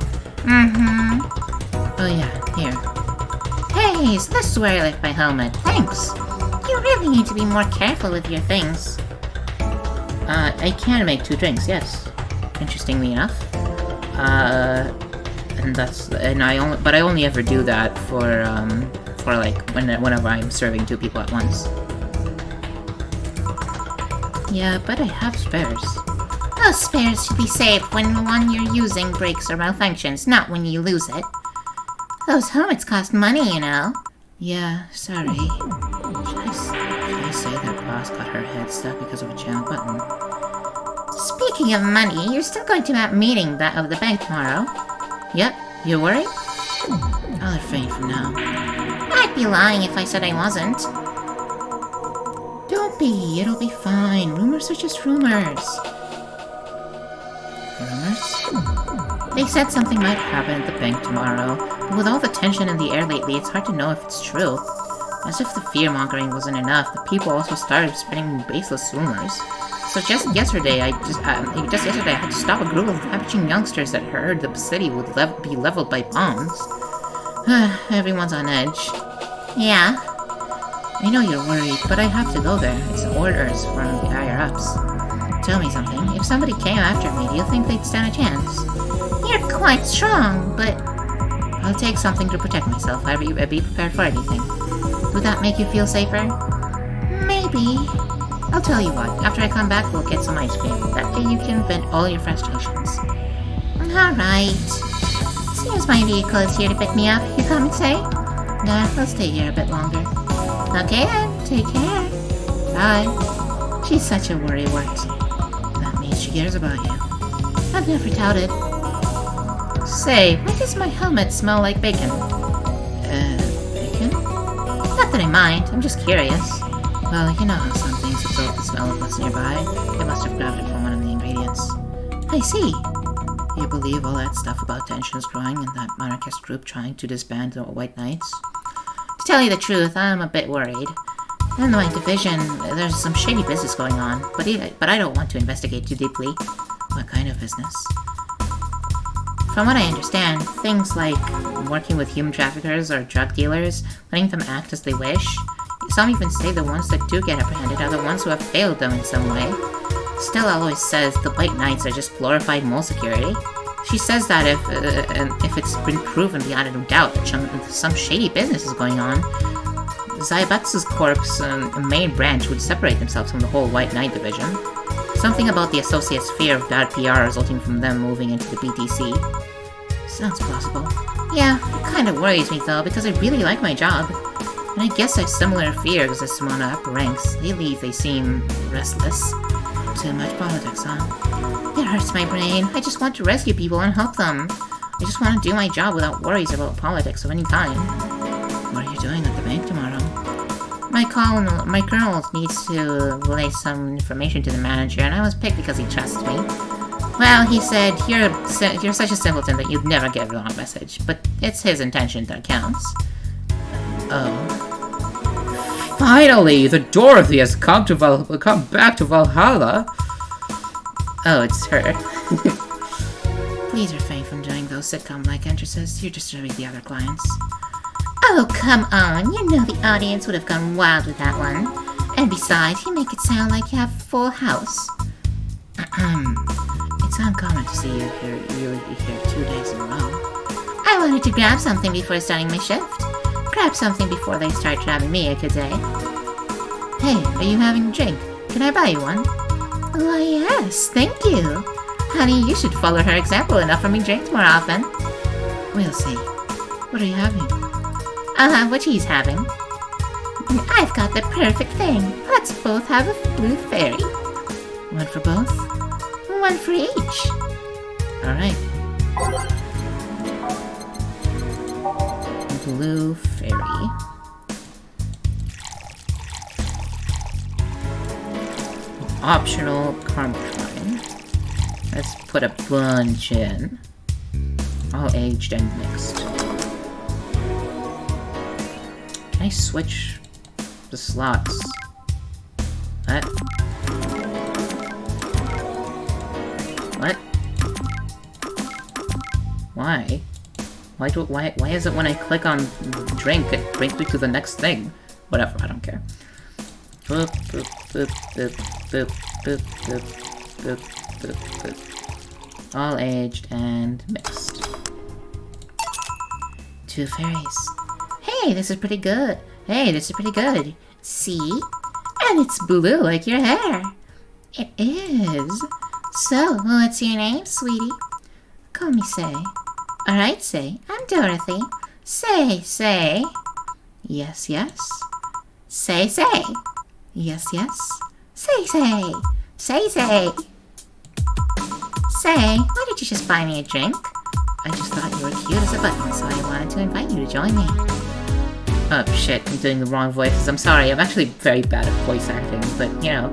Mm-hmm. Oh yeah, here. Hey, so this is where I left my helmet. Thanks. You really need to be more careful with your things. I can make 2 drinks, yes. Interestingly enough. But I only ever do that for like whenever I'm serving 2 people at once. Yeah, but I have spares. Those spares should be saved when the one you're using breaks or malfunctions, not when you lose it. Those helmets cost money, you know. Yeah, sorry. Should I say that boss got her head stuck because of a channel button? Speaking of money, you're still going to that meeting of the bank tomorrow. Yep, you worried? I'll refrain from now. I'd be lying if I said I wasn't. Don't be, it'll be fine. Rumors are just rumors. Rumors? They said something might happen at the bank tomorrow, but with all the tension in the air lately, it's hard to know if it's true. As if the fear-mongering wasn't enough, the people also started spreading baseless rumors. So just yesterday, I had to stop a group of ravaging youngsters that heard the city would be leveled by bombs. Everyone's on edge. Yeah. I know you're worried, but I have to go there. It's orders from the higher-ups. Tell me something. If somebody came after me, do you think they'd stand a chance? You're quite strong, but... I'll take something to protect myself. I'd be prepared for anything. Would that make you feel safer? Maybe. I'll tell you what. After I come back, we'll get some ice cream. That way you can vent all your frustrations. Alright. Seems my vehicle is here to pick me up. You come and say? Nah, I'll stay here a bit longer. Okay then, take care. Bye. She's such a worrywart. That means she cares about you. I've never doubted. Say, why does my helmet smell like bacon? Bacon? Not that I mind, I'm just curious. Well, you know how some things absorb the smell of what's nearby. They must have grabbed it from one of the ingredients. I see. You believe all that stuff about tensions growing and that monarchist group trying to disband the White Knights? To tell you the truth, I'm a bit worried. In my division, there's some shady business going on, but I don't want to investigate too deeply. What kind of business? From what I understand, things like working with human traffickers or drug dealers, letting them act as they wish. Some even say the ones that do get apprehended are the ones who have failed them in some way. Stella always says the White Knights are just glorified mole security. She says that if it's been proven beyond a doubt that some shady business is going on, Zaibatsu's corp's main branch would separate themselves from the whole White Knight division. Something about the Associates' fear of bad PR resulting from them moving into the BTC. Sounds plausible. Yeah, it kind of worries me though, because I really like my job. And I guess I have similar fears as someone in upper ranks. Lately, they seem restless. Too much politics, huh? It hurts my brain. I just want to rescue people and help them. I just want to do my job without worries about politics of any kind. What are you doing at the bank tomorrow? My colonel needs to relay some information to the manager, and I was picked because he trusts me. Well, he said, you're such a simpleton that you'd never get a wrong message, but it's his intention that counts. Oh. Finally, the Dorothy has come back to Valhalla. Oh, it's her. Please refrain from doing those sitcom-like entrances. You're disturbing the other clients. Oh, come on. You know the audience would have gone wild with that one. And besides, you make it sound like you have a full house. It's uncommon to see you here 2 days in a row. I wanted to grab something before starting my shift. Grab something before they start grabbing me, I could say. Hey, are you having a drink? Can I buy you one? Why, yes, thank you. Honey, you should follow her example and offer me drinks more often. We'll see. What are you having? I'll have what he's having. I've got the perfect thing. Let's both have a blue fairy. One for both? One for each. Alright. Blue fairy. Optional carmine. Let's put a bunch in. All aged and mixed. Can I switch the slots? What? What? Why? Why is it when I click on drink, it brings me to the next thing? Whatever, I don't care. Boop, boop, boop, boop, boop, boop, boop, boop, boop, boop. All aged and mixed. 2 fairies. Hey, this is pretty good. Hey, this is pretty good. See? And it's blue like your hair. It is. So, what's your name, sweetie? Call me Say. Alright, Say. I'm Dorothy. Say. Yes, yes. Say. Yes, yes. Say. Say. Say, why did you just buy me a drink? I just thought you were cute as a button, so I wanted to invite you to join me. Oh shit, I'm doing the wrong voices. I'm sorry, I'm actually very bad at voice acting, but you know.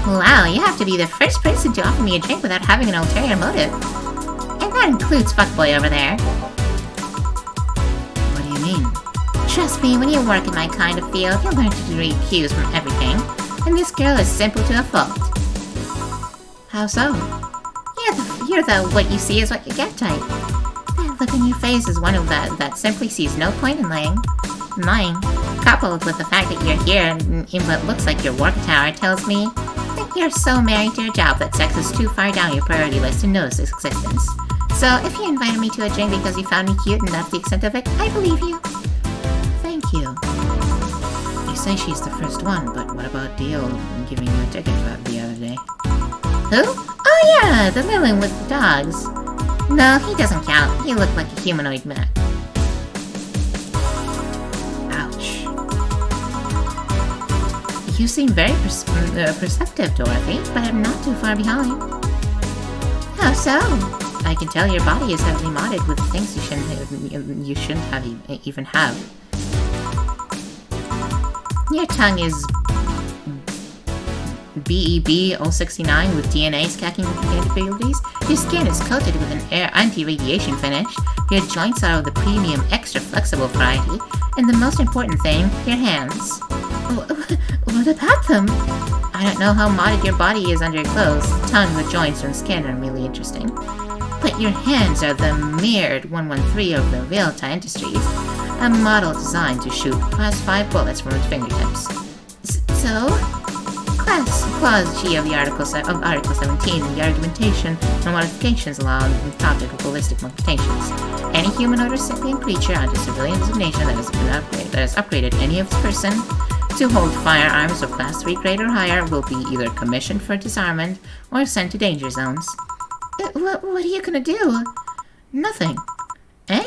Wow, you have to be the first person to offer me a drink without having an ulterior motive. And that includes fuckboy over there. What do you mean? Trust me, when you work in my kind of field, you'll learn to read cues from everything. And this girl is simple to a fault. How so? You're the what you see is what you get type. That look in your face is one of that simply sees no point in lying. Coupled with the fact that you're here in what looks like your work tower tells me that you're so married to your job that sex is too far down your priority list to notice its existence. So if you invited me to a drink because you found me cute and that's the extent of it, I believe you. Thank you. You say she's the first one, but what about Dio giving you a ticket the other day? Who? Oh yeah, the villain with the dogs. No, he doesn't count. He looked like a humanoid man. Ouch. You seem very perceptive, Dorothy, but I'm not too far behind. How so? I can tell your body is heavily modded with things you shouldn't have even have. Your tongue is BEB-069 with DNA stacking capabilities. Your skin is coated with an anti-radiation finish. Your joints are of the premium extra flexible variety. And the most important thing, your hands. What about them? I don't know how modded your body is under your clothes. Tongue, the joints, and skin are really interesting. But your hands are the mirrored 113 of the Realta Industries, a model designed to shoot Class 5 bullets from its fingertips. So? Clause G of the Article 17, the argumentation and modifications allowed in the topic of ballistic modifications. Any humanoid or sentient creature under civilian designation that has upgraded any of its person to hold firearms of Class 3 grade or higher will be either commissioned for disarmament or sent to danger zones. What are you gonna do? Nothing. Eh?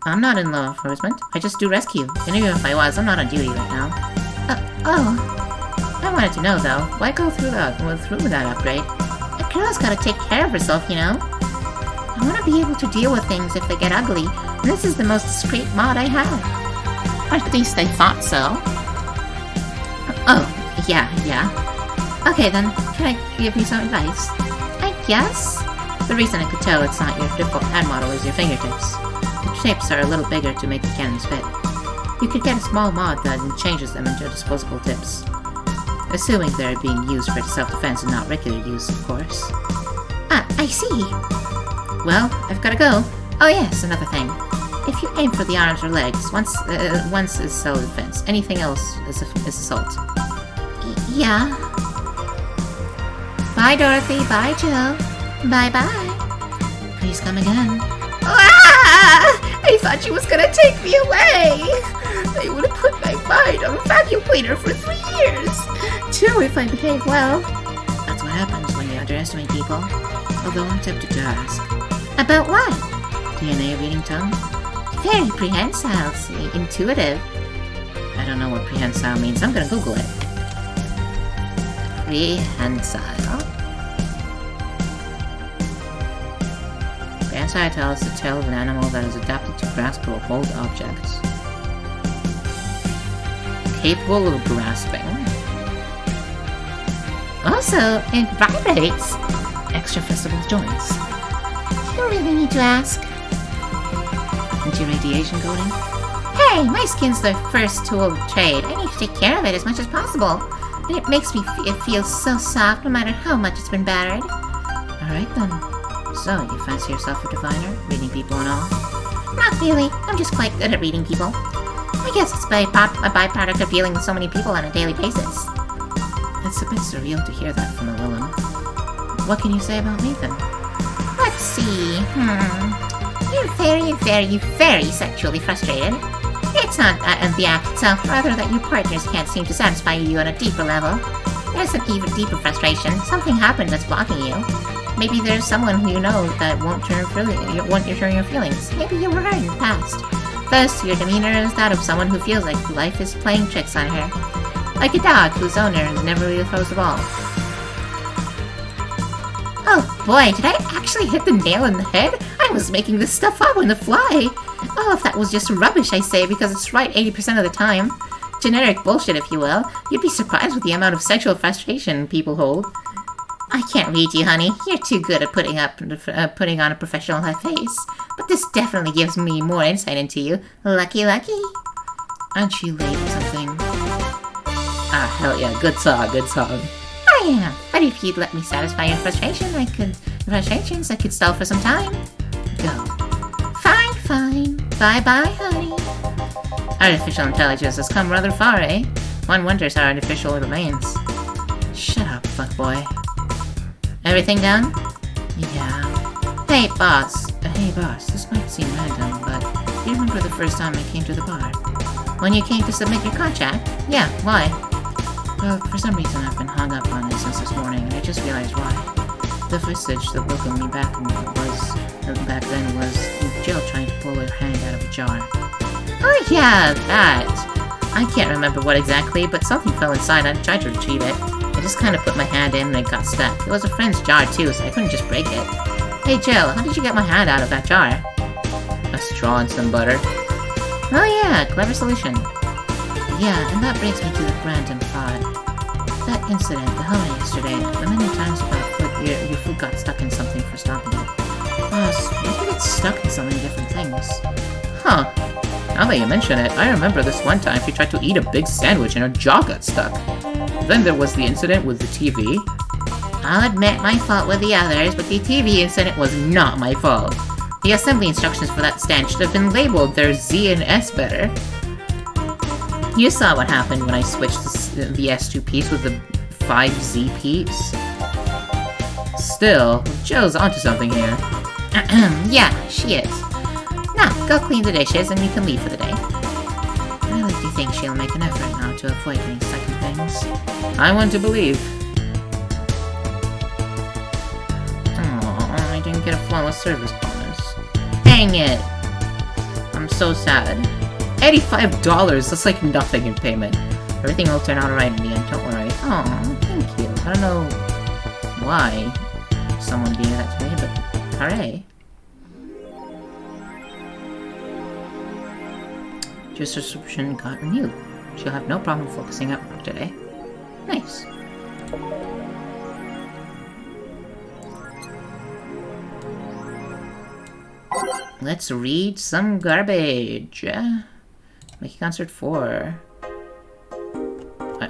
I'm not in law enforcement. I just do rescue. And even if I was, I'm not on duty right now. Oh. I wanted to know though, why go through with that upgrade? A girl's gotta take care of herself, you know. I wanna be able to deal with things if they get ugly, and this is the most discreet mod I have. Or at least I thought so. Oh, yeah. Okay then, can I give you some advice? I guess? The reason I could tell it's not your default hand model is your fingertips. The tips are a little bigger to make the cannons fit. You could get a small mod that changes them into disposable tips. Assuming they're being used for self-defense and not regular use, of course. Ah, I see. Well, I've gotta go. Oh yes, another thing. If you aim for the arms or legs, once is self-defense. Anything else is assault. Yeah. Bye, Dorothy. Bye, Jill. Bye-bye. Please come again. Ah! I thought she was gonna take me away. I would have put my mind on a vacuum cleaner for 3 years. 2 if I behave well. That's what happens when you underestimate people. Although I'm tempted to ask. About what? DNA reading tongue? Very prehensile, intuitive. I don't know what prehensile means. I'm gonna Google it. Prehensile. Prehensile tells the tale of an animal that is adapted to grasp or hold objects. Capable of grasping. Also, it vibrates. Extra flexible joints. You really need to ask. Anti-radiation coating? Hey, my skin's the first tool of trade. I need to take care of it as much as possible. And it makes me feel so soft no matter how much it's been battered. Alright then. So, you fancy yourself a diviner? Reading people and all? Not really. I'm just quite good at reading people. I guess it's a byproduct of dealing with so many people on a daily basis. It's a bit surreal to hear that from a villain. What can you say about me then? Let's see. You're very sexually frustrated. It's not the act itself, rather that your partners can't seem to satisfy you on a deeper level. There's an even deeper frustration. Something happened that's blocking you. Maybe there's someone who you know that won't return your feelings. Maybe you were hurt in the past. Thus, your demeanor is that of someone who feels like life is playing tricks on her. Like a dog whose owner never really throws the ball. Oh boy, did I actually hit the nail on the head? I was making this stuff up on the fly. Oh, if that was just rubbish, I say, because it's right 80% of the time. Generic bullshit, if you will. You'd be surprised with the amount of sexual frustration people hold. I can't read you, honey. You're too good at putting on a professional face. But this definitely gives me more insight into you. Lucky, lucky. Aren't you late or something? Ah, hell yeah, good song. I am. But if you'd let me satisfy your frustrations, I could stall for some time. Go. Fine. Bye-bye, honey. Artificial intelligence has come rather far, eh? One wonders how artificial it remains. Shut up, fuckboy. Everything done? Yeah. Hey, boss, this might seem random, but do you remember the first time I came to the bar? when you came to submit your contract? Yeah, why? Well, for some reason I've been hung up on it since this morning, and I just realized why. The visage that welcomed me back then was Jill trying to pull her hand out of a jar. Oh yeah, that. I can't remember what exactly, but something fell inside and I tried to retrieve it. I just kind of put my hand in and it got stuck. It was a friend's jar too, so I couldn't just break it. Hey Jill, how did you get my hand out of that jar? A straw and some butter. Oh yeah, clever solution. Yeah, and that brings me to the random thought. That incident, the holiday yesterday, the many times your foot got stuck in something for stopping it. Boss, what you get stuck in so many different things? Huh. Now that you mention it, I remember this one time she tried to eat a big sandwich and her jaw got stuck. Then there was the incident with the TV. I'll admit my fault with the others, but the TV incident was not my fault. The assembly instructions for that stand should have been labeled their Z and S better. You saw what happened when I switched the S2 piece with the 5Z piece. Still, Joe's onto something here. Yeah, she is. Now, go clean the dishes and you can leave for the day. I really do think she'll make an effort now to avoid any second things. I want to believe. Aww, I didn't get a flawless service bonus. Dang it! I'm so sad. $85, that's like nothing in payment. Everything will turn out alright in the end, don't worry. Aw, thank you. I don't know why someone gave that to me, but hooray. Your subscription got renewed. She'll have no problem focusing at work today. Nice. Let's read some garbage. Mickey Concert 4.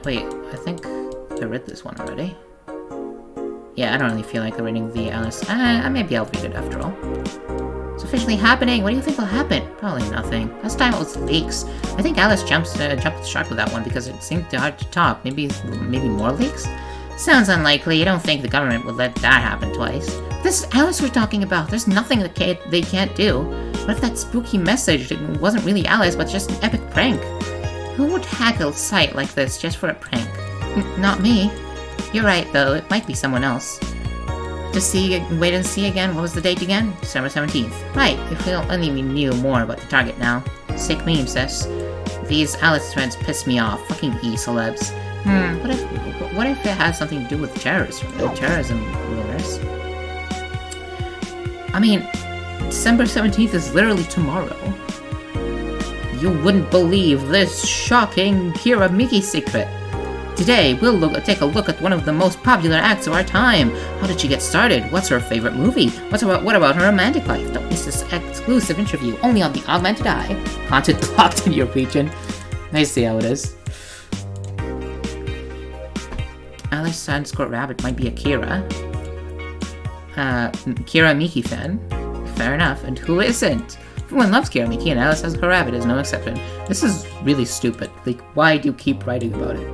Wait, I think I read this one already. Yeah, I don't really feel like reading the Alice. Maybe I'll read it after all. It's officially happening. What do you think will happen? Probably nothing. Last time it was leaks. I think Alice jumped the shark with that one because it seemed hard to top. Maybe more leaks? Sounds unlikely. I don't think the government would let that happen twice. This is Alice we're talking about. There's nothing that they can't do. What if that spooky message wasn't really Alice, but just an epic prank? Who would hack a site like this just for a prank? Not me. You're right, though. It might be someone else. Wait and see again. What was the date again? December 17th. Right. If we only knew more about the target now. Sick meme, sis. These Alice threads piss me off. Fucking e-celebs. What if it has something to do with terrorism rumors? I mean, December 17th is literally tomorrow. You wouldn't believe this shocking Kira Miki secret. Today, we'll take a look at one of the most popular acts of our time. How did she get started? What's her favorite movie? What about her romantic life? Don't miss this exclusive interview, only on the Augmented Eye. Content blocked in your region. I see how it is. Alice Sandscourt Rabbit might be a Kira. Kira Miki fan. Fair enough. And who isn't? Everyone loves Kira Miki, and Alice Sandscourt Rabbit is no exception. This is really stupid. Like, why do you keep writing about it?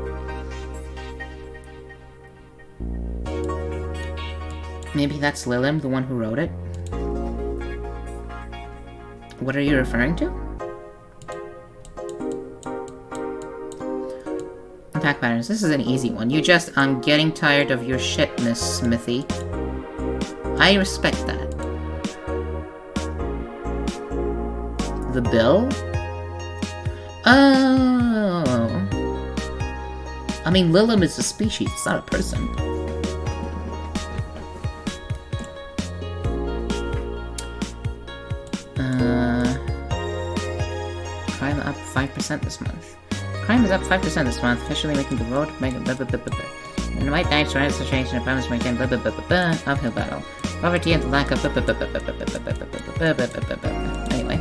Maybe that's Lilim, the one who wrote it? What are you referring to? Attack patterns. This is an easy one. I'm getting tired of your shit, Miss Smithy. I respect that. The bill? Oh. I mean, Lilim is a species, it's not a person. crime up 5% this month. Crime is up 5% this month, officially making the road mega and the White Knights rise situation promise making uphill battle. Poverty and the lack of anyway.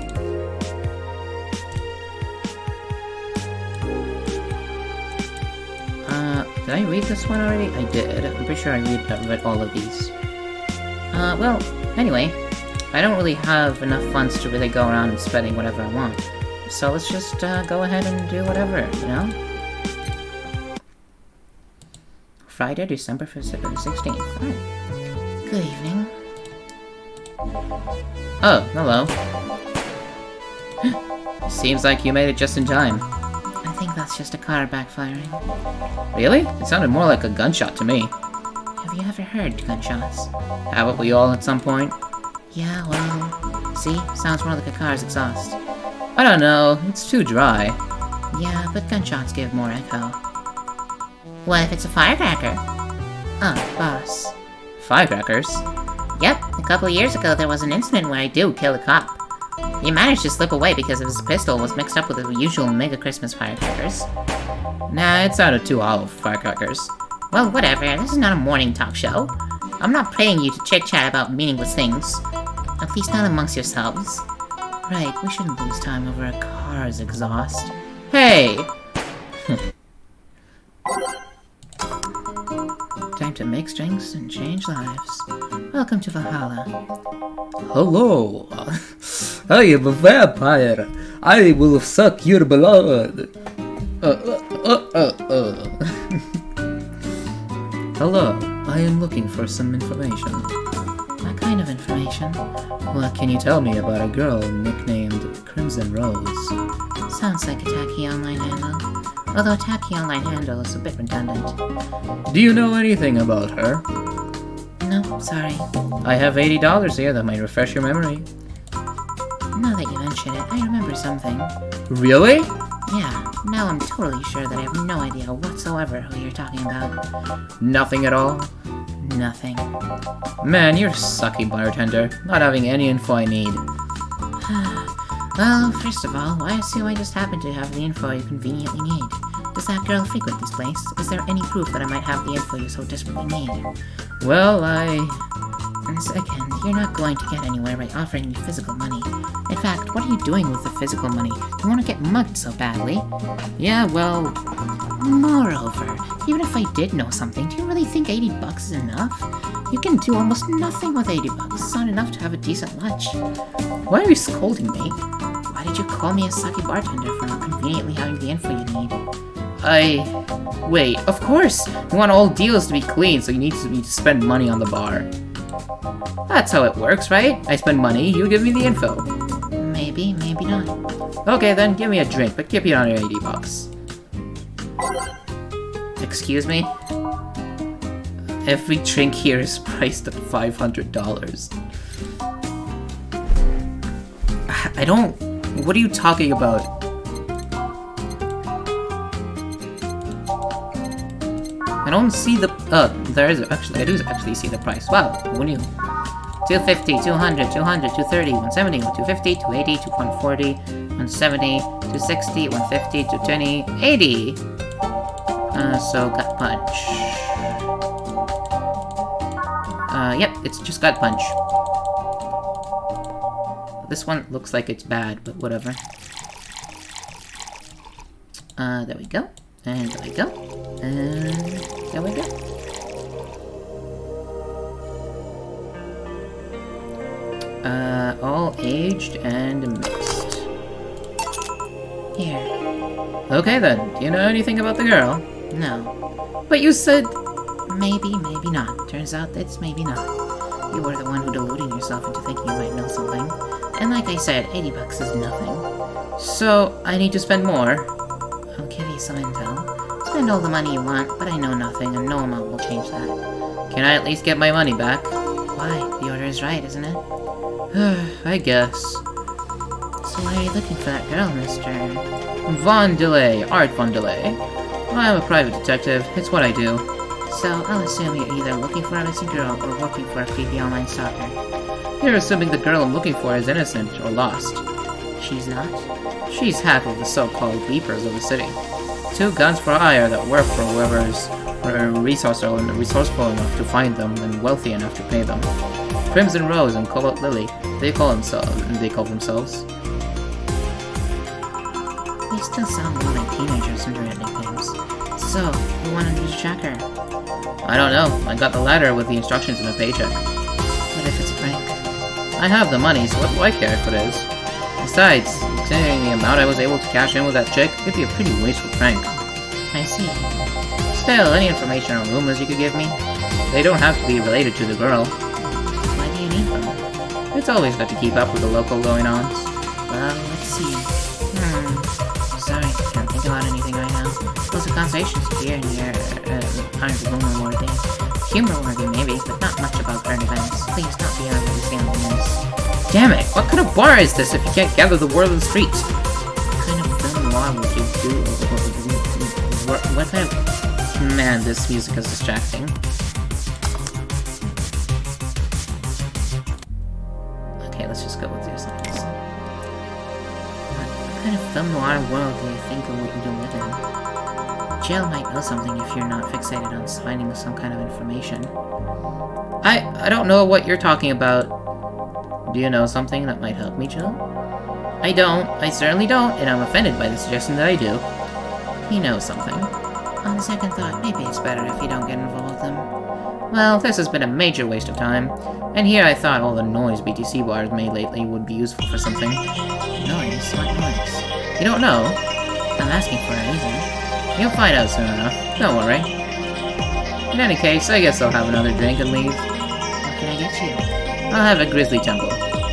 Did I read this one already? I did. I'm pretty sure I read all of these. Well, anyway, I don't really have enough funds to really go around and spending whatever I want. So let's just go ahead and do whatever, you know? Friday, December 16th. Alright. Good evening. Oh, hello. Seems like you made it just in time. I think that's just a car backfiring. Really? It sounded more like a gunshot to me. Have you ever heard gunshots? Haven't we all at some point? Yeah, well... See? Sounds more like a car's exhaust. I don't know, it's too dry. Yeah, but gunshots give more echo. What if it's a firecracker? Oh, boss. Firecrackers? Yep, a couple of years ago there was an incident where I did kill a cop. He managed to slip away because his pistol was mixed up with the usual mega Christmas firecrackers. Nah, it sounded too hollow for firecrackers. Well, whatever, this is not a morning talk show. I'm not paying you to chit-chat about meaningless things. At least not amongst yourselves. Right, we shouldn't lose time over a car's exhaust. Hey! Time to mix drinks and change lives. Welcome to Valhalla. Hello! I am a vampire! I will suck your blood! Hello, I am looking for some information. What kind of information? What can you tell me about a girl nicknamed Crimson Rose? Sounds like a tacky online handle. Although tacky online handle is a bit redundant. Do you know anything about her? No, sorry. I have $80 here that might refresh your memory. Now that you mention it, I remember something. Really? Yeah, now I'm totally sure that I have no idea whatsoever who you're talking about. Nothing at all? Nothing. Man, you're sucky, bartender. Not having any info I need. Well, first of all, why assume I just happen to have the info you conveniently need? Does that girl frequent this place? Is there any proof that I might have the info you so desperately need? Well, And second, you're not going to get anywhere by offering me physical money. In fact, what are you doing with the physical money? You want to get mugged so badly? Yeah, well... Moreover, even if I did know something, do you really think $80 is enough? You can do almost nothing with $80. It's not enough to have a decent lunch. Why are you scolding me? Why did you call me a sucky bartender for not conveniently having the info you need? Wait, of course! You want all deals to be clean, so you need to spend money on the bar. That's how it works, right? I spend money, you give me the info. Maybe, maybe not. Okay, then give me a drink, but keep it on your $80. Excuse me? Every drink here is priced at $500. I don't... What are you talking about? I don't see the... there is actually... I do actually see the price. Wow, who knew? 250, 200, 200, 230, 170, 250, 280, 240, 170, 260, 150, 220, 80! So gut punch. Yep, it's just gut punch. This one looks like it's bad, but whatever. There we go. And there we go. And there we go. All aged and mixed. Here. Okay then, do you know anything about the girl? No. But you said... Maybe, maybe not. Turns out it's maybe not. You were the one who deluded yourself into thinking you might know something. And like I said, $80 is nothing. So, I need to spend more? I'll give you some intel. Spend all the money you want, but I know nothing, and no amount will change that. Can I at least get my money back? Why? The order is right, isn't it? I guess. So why are you looking for that girl, Mr. Von Delay, Art Von Delay. I'm a private detective, it's what I do. So, I'll assume you're either looking for a missing girl or working for a creepy online stalker. You're assuming the girl I'm looking for is innocent or lost. she's not? She's half of the so-called leapers of the city. 2 guns for hire that work for whoever's resourceful enough to find them and wealthy enough to pay them. Crimson Rose and Cobalt Lily, they call themselves. They still sound more like teenagers under their nicknames. So, you wanted me to track her? I don't know. I got the letter with the instructions in the paycheck. What if it's a prank? I have the money, so what do I care if it is? Besides, considering the amount I was able to cash in with that chick, it'd be a pretty wasteful prank. I see. Still, any information or rumors you could give me? They don't have to be related to the girl. Why do you need them? It's always good to keep up with the local going-ons. Well, let's see. Sorry, can't think about anything right now. Those are conversations here and here aren't rumor-worthy. Humor-worthy, maybe, but not much about current events. Please don't be on these news. Damn it! What kind of bar is this if you can't gather the word on the streets? What kind of film noir would you do? What kind of... Man, this music is distracting. Okay, let's just go with these things. What kind of film noir world do you think you live in? Jill might know something if you're not fixated on finding some kind of information. I don't know what you're talking about. Do you know something that might help me, Jill? I don't. I certainly don't, and I'm offended by the suggestion that I do. He knows something. On second thought, maybe it's better if you don't get involved with them. Well, this has been a major waste of time. And here I thought all the noise BTC bars made lately would be useful for something. Noise? What noise? You don't know? I'm asking for a reason. You'll find out soon enough. Don't worry. In any case, I guess I'll have another drink and leave. What can I get you? I'll have a Grizzly Temple.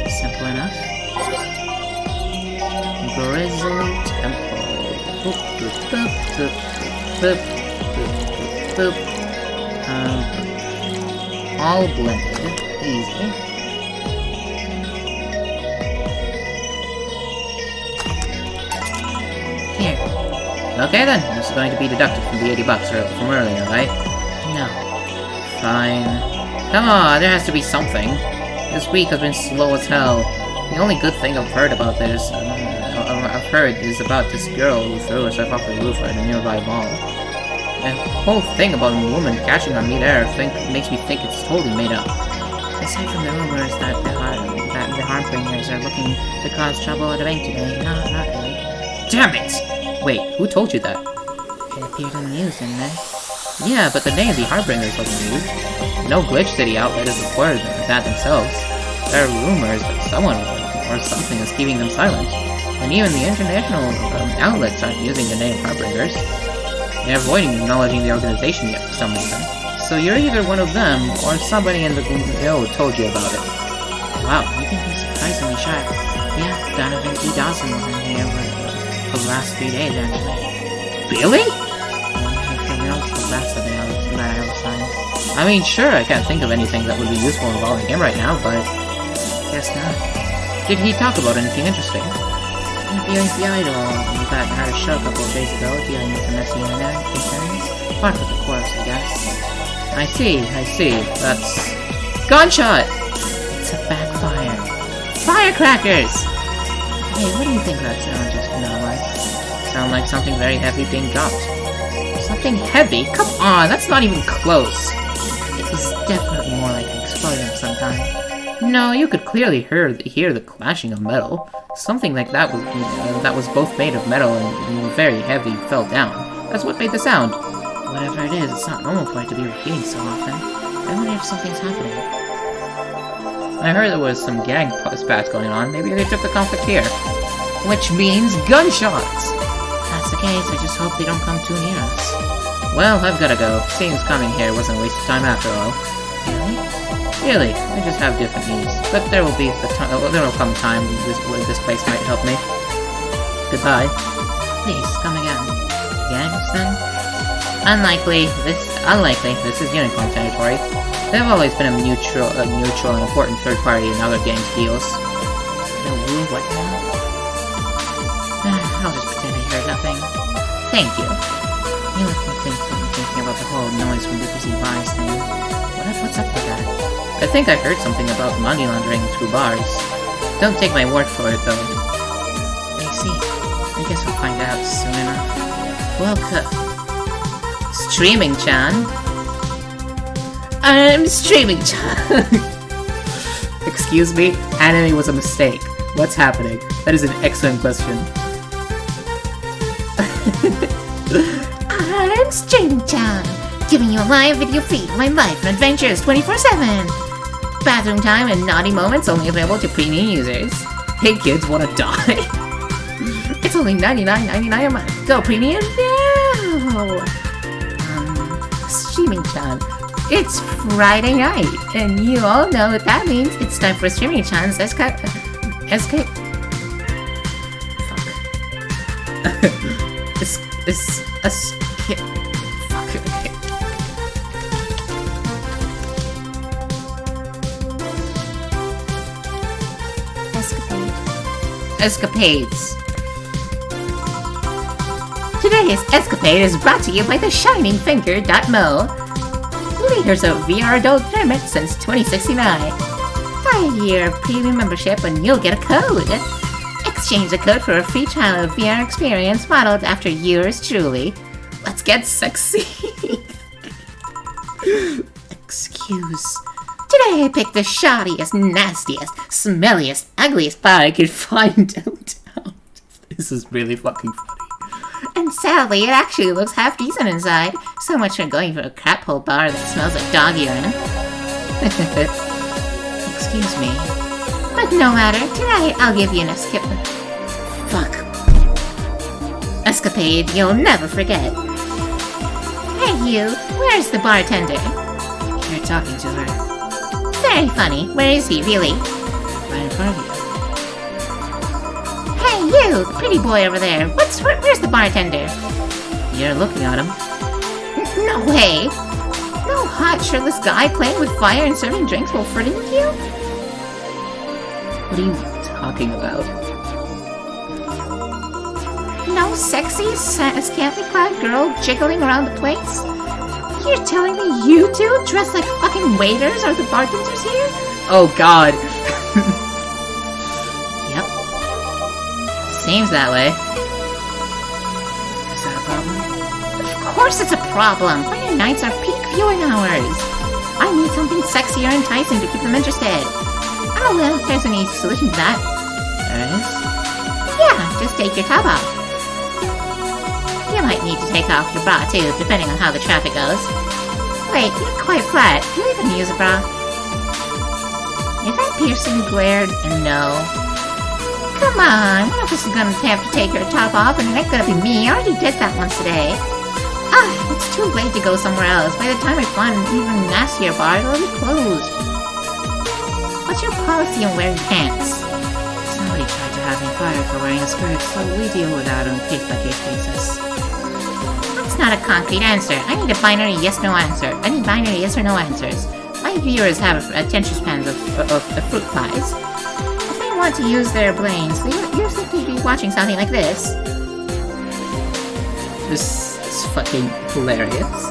Simple enough. Grizzly Temple. Boop, boop, boop, boop, boop, boop, boop, boop. All blended. Easy. Here. Okay then, this is going to be deducted from the 80 bucks from earlier, right? No. Fine. Come on, there has to be something. This week has been slow as hell. The only good thing I've heard about this, is about this girl who threw herself off the roof at a nearby mall. The whole thing about a woman catching her midair makes me think it's totally made up. Aside from the rumors that the Harmbringers are looking to cause trouble at a bank today, not really. Damn it! Wait, who told you that? It appeared on the news, didn't it? Yeah, but the name of the Harmbringers wasn't used. No Glitch City outlet has reported that themselves. There are rumors that someone or something is keeping them silent. And even the international outlets aren't using the name Harbingers. They're avoiding acknowledging the organization yet for some reason. So you're either one of them, or somebody in the know told you about it. Wow, you think he's surprisingly sharp. Yeah, Donovan T. Dawson was in here for the last 3 days, actually. Really? Anything else the last of the others that I ever signed? I mean, sure, I can't think of anything that would be useful involving him right now, but... Guess not. Did he talk about anything interesting? The idol that had a show a couple of days ago dealing with the messy internet concerns. Part of the course, I guess. I see. That's... Gunshot! It's a backfire. Firecrackers! Hey, what do you think that sound just now was? Sound like something very heavy being dropped. Something heavy? Come on, that's not even close. It was definitely more like an explosion of some kind. No, you could clearly hear the clashing of metal. Something like that was both made of metal and very heavy fell down. That's what made the sound. Whatever it is, it's not normal for it to be repeating so often. I wonder if something's happening. I heard there was some gang spats going on. Maybe they took the conflict here. Which means gunshots! If that's the case, I just hope they don't come too near us. Well, I've gotta go. Seems coming here wasn't a waste of time after all. Really, I just have different needs. But there will come a time when this place might help me. Goodbye. Please, come again. Gangs, then? Unlikely. This is Unicorn territory. They've always been a neutral and important third party in other gangs' deals. No woo, what now? I'll just pretend I heard nothing. Thank you. You left me thinking about the whole noise from BTC Bars thing. What's up with that? I think I heard something about money laundering through bars. Don't take my word for it, though. I guess we'll find out soon enough. Welcome. Streaming-chan? I'm Streaming-chan! Excuse me? Anime was a mistake. What's happening? That is an excellent question. I'm Streaming-chan, giving you a live video feed of my life and adventures 24/7. Bathroom time and naughty moments only available to premium users. Hey kids, wanna die? It's only $99.99 a month. Go premium now! Streaming-chan. It's Friday night, and you all know what that means. It's time for Streaming-chan's escape. Fuck. Fuck, okay. Escapades. Today's escapade is brought to you by the ShiningFinger.mo, leaders of VR adult tournament since 2069. Buy a year of premium membership and you'll get a code. Exchange the code for a free trial of VR experience modeled after yours truly. Let's get sexy. Excuse. Today I picked the shoddiest, nastiest, smelliest, ugliest bar I could find downtown. This is really fucking funny. And sadly, it actually looks half decent inside. So much for going for a crap hole bar that smells like dog urine. Excuse me. But no matter, tonight I'll give you an escapade you'll never forget. Hey you, where's the bartender? You're talking to her. Very funny. Where is he, really? Right in front of you. Hey you, the pretty boy over there. Where's the bartender? You're looking at him. No way! No hot, shirtless guy playing with fire and serving drinks while flirting with you? What are you talking about? No sexy, scantily clad girl jiggling around the place? You're telling me you two, dressed like fucking waiters, are the bartenders here? Oh god. Yep. Seems that way. Is that a problem? Of course it's a problem! Friday nights are peak viewing hours! I need something sexy or enticing to keep them interested. Oh well, if there's any solution to that. There is? Yeah, just take your top off. You might need to take off your bra too, depending on how the traffic goes. Wait, you're quite flat. Do you even use a bra? If that piercing glared no. Come on, one of us is gonna have to take her top off, and it ain't gonna be me. I already did that once today. Ah, it's too late to go somewhere else. By the time I find an even nastier bar, it'll be closed. What's your policy on wearing pants? Somebody tried to have me fired for wearing a skirt, so we deal with that on a case-by-case basis. That's not a concrete answer. I need a binary yes-no answer. I need binary yes or no answers. My viewers have attention spans of fruit flies. If they want to use their brains, you're simply be watching something like this. This is fucking hilarious.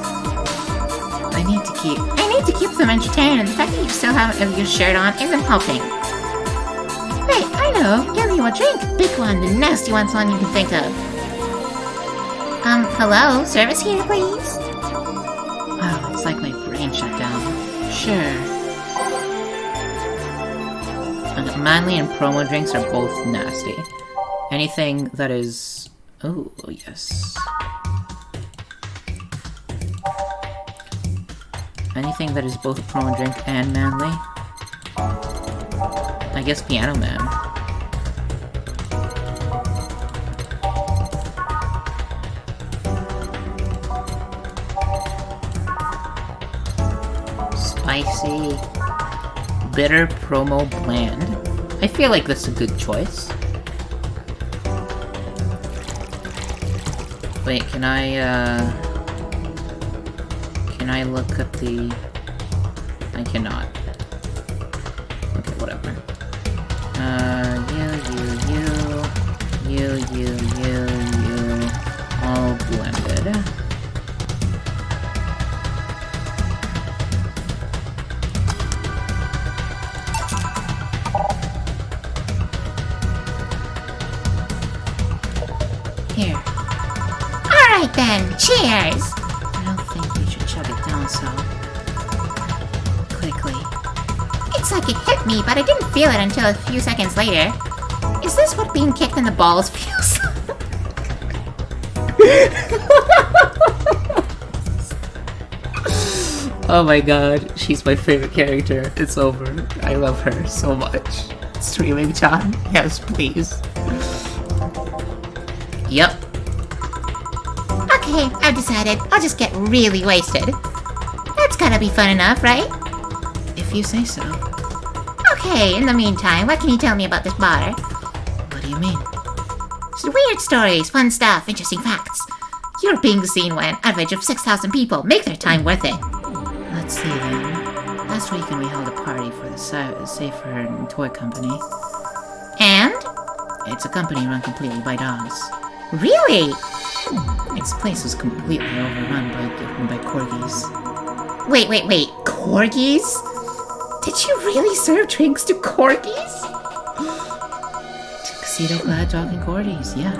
I need to keep them entertained, and the fact that you still have your shirt on isn't helping. Hey, I know. Give you a drink. Big one, the nastiest one you can think of. Hello? Service here, please? Wow, it's like my brain shut down. Sure. Manly and promo drinks are both nasty. Anything that is... Oh, yes. Anything that is both a promo drink and manly. I guess Piano Man. Spicy. Bitter promo bland. I feel like that's a good choice. Wait, can I look at the... I cannot. Okay, whatever. You, all blended. Here. Alright then, cheers! I don't think we should chug it down so quickly. It's like it hit me, but I didn't feel it until a few seconds later. Is this what being kicked in the balls feels like? Oh my god, she's my favorite character. It's over. I love her so much. Streaming John? Yes, please. Yep. Okay, I've decided. I'll just get really wasted. That's gotta be fun enough, right? If you say so. Okay, in the meantime, what can you tell me about this bar? What do you mean? Weird stories, fun stuff, interesting facts. You're being seen when an average of 6,000 people make their time worth it. Let's see then. Last weekend we held a party for the Safer Toy Company. And? It's a company run completely by dogs. Really? Its place was completely overrun by corgis. Wait. Corgis? Did you really serve drinks to corgis? Tuxedo-clad talking corgis, yeah.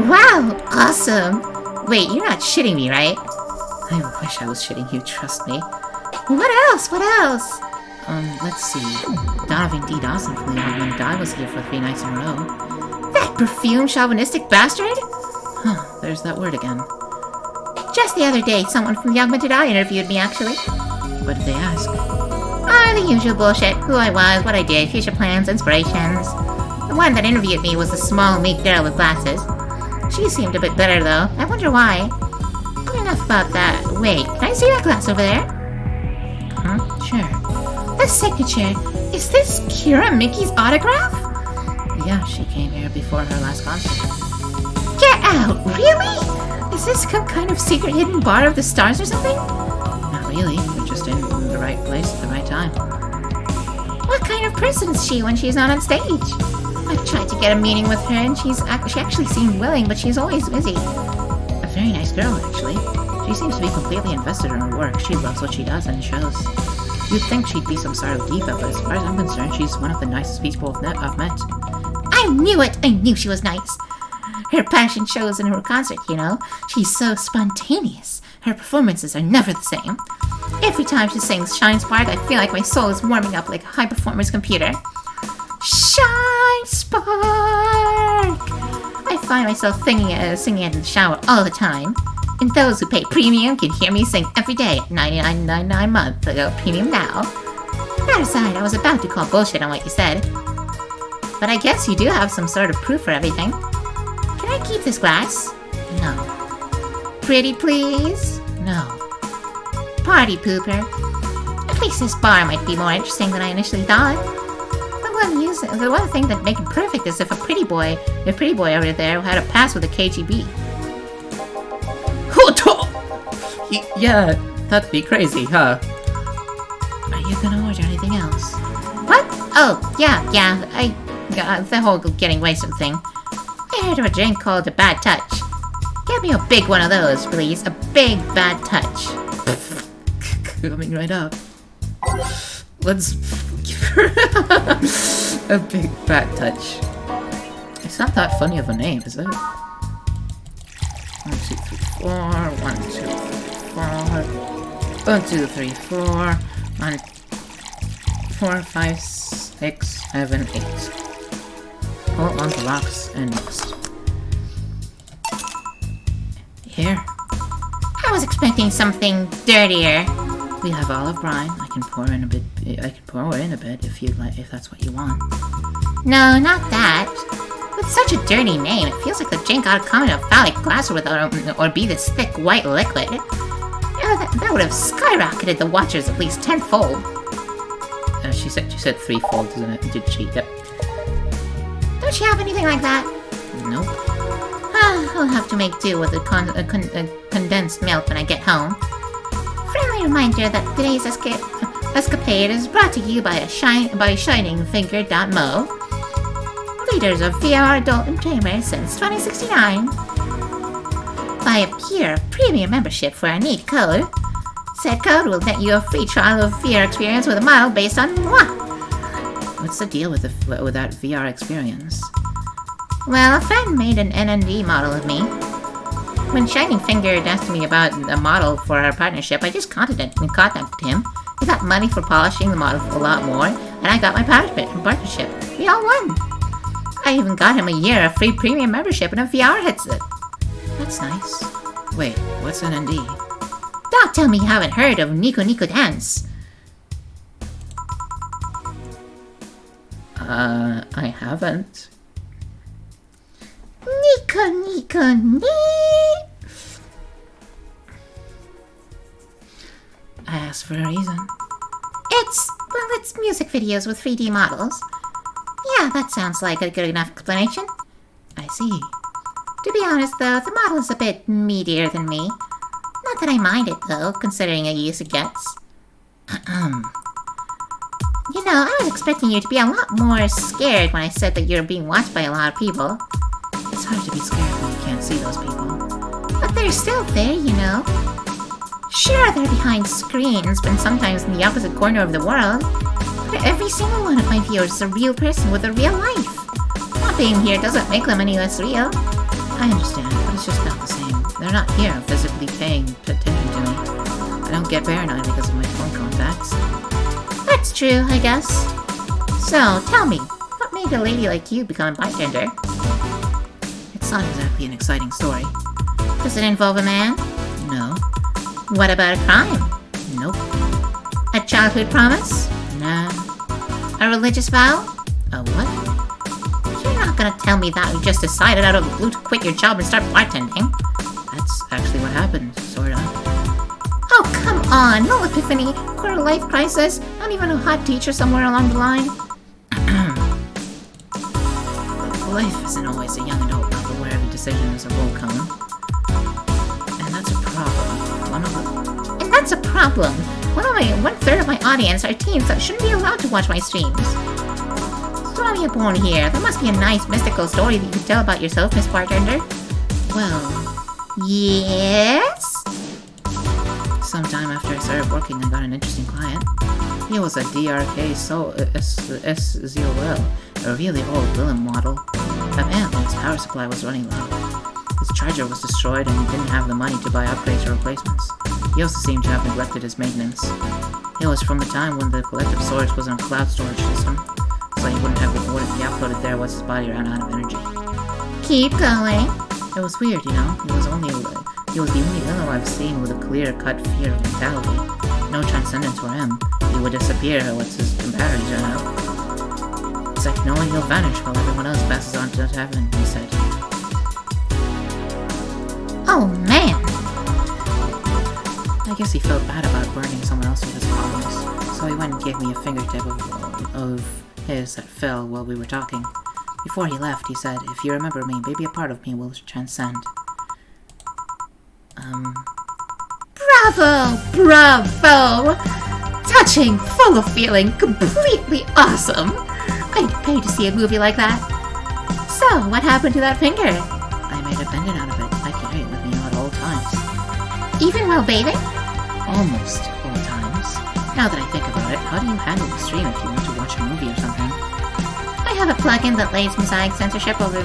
Wow, awesome. Wait, you're not shitting me, right? I wish I was shitting you, trust me. What else? Let's see. Donovan D. Dawson from the Young Guy was here for 3 nights in a row. That perfumed chauvinistic bastard? Huh, there's that word again. Just the other day, someone from the Augmented Eye interviewed me, actually. What did they ask? The usual bullshit. Who I was, what I did, future plans, inspirations. The one that interviewed me was the small, meek girl with glasses. She seemed a bit better, though. I wonder why. Enough about that. Wait, can I see that glass over there? Huh? Sure. The signature. Is this Kira Mickey's autograph? Yeah, she came here before her last concert. Get out! Really? Is this some kind of secret hidden bar of the stars or something? Not really. We're just in the right place at the right time. What kind of person is she when she's not on stage? I've tried to get a meeting with her and she actually seemed willing, but she's always busy. A very nice girl, actually. She seems to be completely invested in her work. She loves what she does, and it shows. You'd think she'd be some sort of diva, but as far as I'm concerned, she's one of the nicest people I've met. I knew it! I knew she was nice. Her passion shows in her concert, you know. She's so spontaneous. Her performances are never the same. Every time she sings Shine Spark, I feel like my soul is warming up like a high-performance computer. Shine Spark! I find myself singing it in the shower all the time. And those who pay premium can hear me sing every day at $99.99 a month. So go premium now. That aside, I was about to call bullshit on what you said. But I guess you do have some sort of proof for everything. Can I keep this glass? No. Pretty please? No. Party pooper. At least this bar might be more interesting than I initially thought. The one thing that make it perfect is if the pretty boy over there had a pass with the KGB. Yeah, that'd be crazy, huh? Are you gonna order anything else? What? Oh, yeah, the whole getting wasted thing. I heard of a drink called a bad touch. Get me a big one of those, please. A big bad touch. Coming right up. Let's give her a big bad touch. It's not that funny of a name, is it? 1, 2, 3, 4. 1, 2, 3, 4. 1, 2, 3, 4. 1, 4, 5, 6, 7, 8. Pull on the rocks and next. Here. I was expecting something dirtier. We have olive brine. I can pour in a bit if you'd like, if that's what you want. No, not that. With such a dirty name, it feels like the drink ought to come in a phallic glass or be this thick white liquid. That would have skyrocketed the watchers at least tenfold. She said threefold, did she? Yep. Don't you have anything like that? Nope. I'll have to make do with a condensed milk when I get home. Friendly reminder that today's escapade is brought to you by ShiningFinger.mo, leaders of VR adult entertainment since 2069. Buy a pure premium membership for a neat code. Said code will net you a free trial of VR experience with a model based on moi. What's the deal with that VR experience? Well, a friend made an NND model of me. When Shining Finger asked me about a model for our partnership, I just contacted him. He got money for polishing the model for a lot more, and I got my partnership. We all won. I even got him a year of free premium membership and a VR headset. That's nice. Wait, what's NND? Don't tell me you haven't heard of Nico Nico Dance. I haven't. Nico Nico Nee. I asked for a reason. It's music videos with 3D models. Yeah, that sounds like a good enough explanation. I see. To be honest, though, the model is a bit meatier than me. Not that I mind it, though, considering the use it gets. You know, I was expecting you to be a lot more scared when I said that you're being watched by a lot of people. It's hard to be scared when you can't see those people. But they're still there, you know. Sure, they're behind screens, but sometimes in the opposite corner of the world. But every single one of my viewers is a real person with a real life. Not being here doesn't make them any less real. I understand, but it's just not the same. They're not here physically paying attention to me. I don't get paranoid because of my phone contacts. That's true, I guess. So, tell me, what made a lady like you become a bartender? It's not exactly an exciting story. Does it involve a man? No. What about a crime? Nope. A childhood promise? Nah. A religious vow? A what? You're not gonna tell me that you just decided out of the blue to quit your job and start bartending. That's actually what happened, sorta. Oh, come on, no epiphany, quarter life crisis, not even a hot teacher somewhere along the line. Life isn't always a young adult couple where every decision is a roll cone. And that's a problem. And that's a problem. One third of my audience are teens that shouldn't be allowed to watch my streams. Throw me a bone here. There must be a nice mystical story that you can tell about yourself, Miss Bartender. Well, yes? sometime after I started working, I got an interesting client. He was a DRK SZOL, a really old villain model. Apparently his power supply was running low. His charger was destroyed and he didn't have the money to buy upgrades or replacements. He also seemed to have neglected his maintenance. It was from the time when the collective storage was on a cloud storage system, so he wouldn't have reported he uploaded there once his body ran out of energy. Keep going. It was weird, you know? He was the only villain I've seen with a clear-cut fear of mentality. No transcendence for him. He would disappear once his batteries ran out. It's like knowing he'll vanish while everyone else passes on to heaven, he said. Oh man! I guess he felt bad about burning someone else with his problems, so he went and gave me a fingertip of his that fell while we were talking. Before he left, he said, "If you remember me, maybe a part of me will transcend." Bravo! Bravo! Touching, full of feeling, completely awesome! I'd pay to see a movie like that. So, what happened to that finger? I made a pendant out of it. I carry it with me at all times. Even while bathing? Almost all times. Now that I think about it, how do you handle the stream if you want to watch a movie or something? I have a plugin that lays mosaic censorship over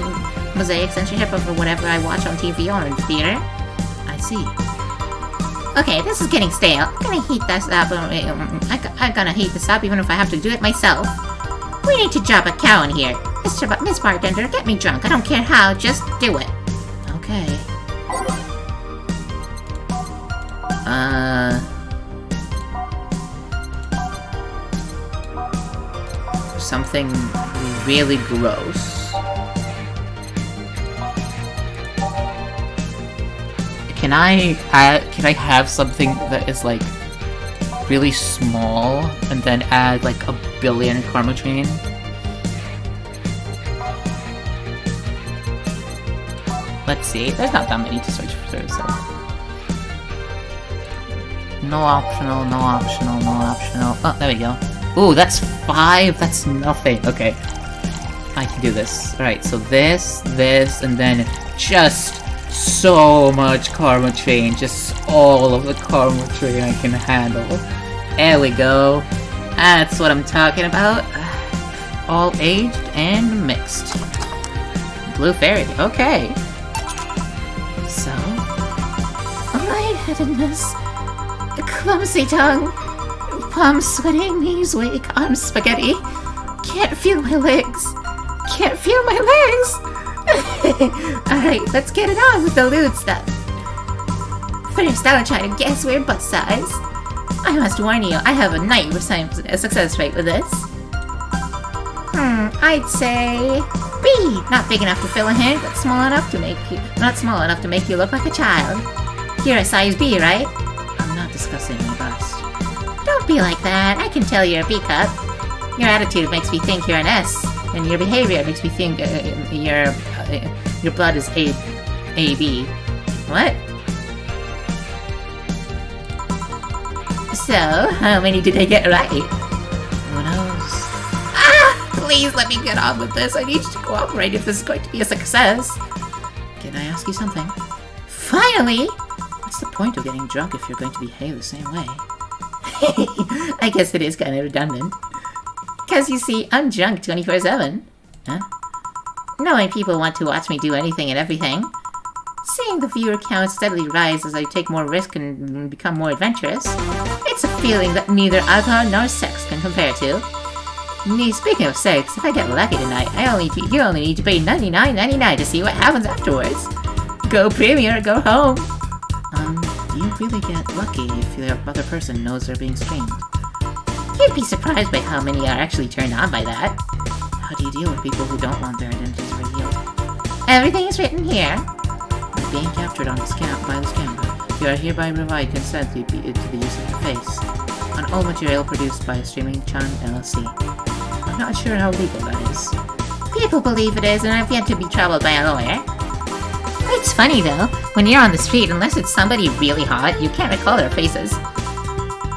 whatever I watch on TV or in theater. I see. Okay, this is getting stale. I'm gonna heat this up. I'm gonna heat this up even if I have to do it myself. We need to drop a cow in here. Miss Bartender, get me drunk. I don't care how, just do it. Okay. Something really gross. Can I have something that is like really small and then add like a billion karma chain? Let's see. There's not that many to search for, so. No optional, no optional, no optional. Oh, there we go. Ooh, that's 5. That's nothing. Okay. I can do this. Alright, so this, and then just so much karma chain. Just all of the karma chain I can handle. There we go. That's what I'm talking about. All aged and mixed. Blue fairy, okay. So? Lightheadedness, clumsy tongue, palms sweating, knees weak, arms spaghetti. Can't feel my legs. Can't feel my legs! Alright, let's get it on with the lewd stuff. First, I'll try to guess weird butt size. I must warn you, I have a 90% success rate with this. I'd say B. Not big enough to fill a hand, but small enough to make you look like a child. You're a size B, right? I'm not discussing my bust. Don't be like that. I can tell you're a B cup. Your attitude makes me think you're an S, and your behavior makes me think your blood is AB. What? So, how many did I get right? Who knows? Ah! Please let me get on with this. I need you to cooperate if this is going to be a success. Can I ask you something? Finally! What's the point of getting drunk if you're going to behave the same way? I guess it is kind of redundant. Because you see, I'm drunk 24/7. Huh? Knowing people want to watch me do anything and everything. Seeing the viewer count steadily rise as I take more risk and become more adventurous. It's a feeling that neither alcohol nor sex can compare to. Speaking of sex, if I get lucky tonight, you only need to pay $99.99 to see what happens afterwards. Go premium or go home. Do you really get lucky if the other person knows they're being streamed? You'd be surprised by how many are actually turned on by that. How do you deal with people who don't want their identities revealed? Everything is written here. You're being captured on this by this camera. You are hereby provide consent to the use of your face on all material produced by Streaming Chan LLC. I'm not sure how legal that is. People believe it is, and I've yet to be troubled by a lawyer. It's funny though, when you're on the street, unless it's somebody really hot, you can't recall their faces.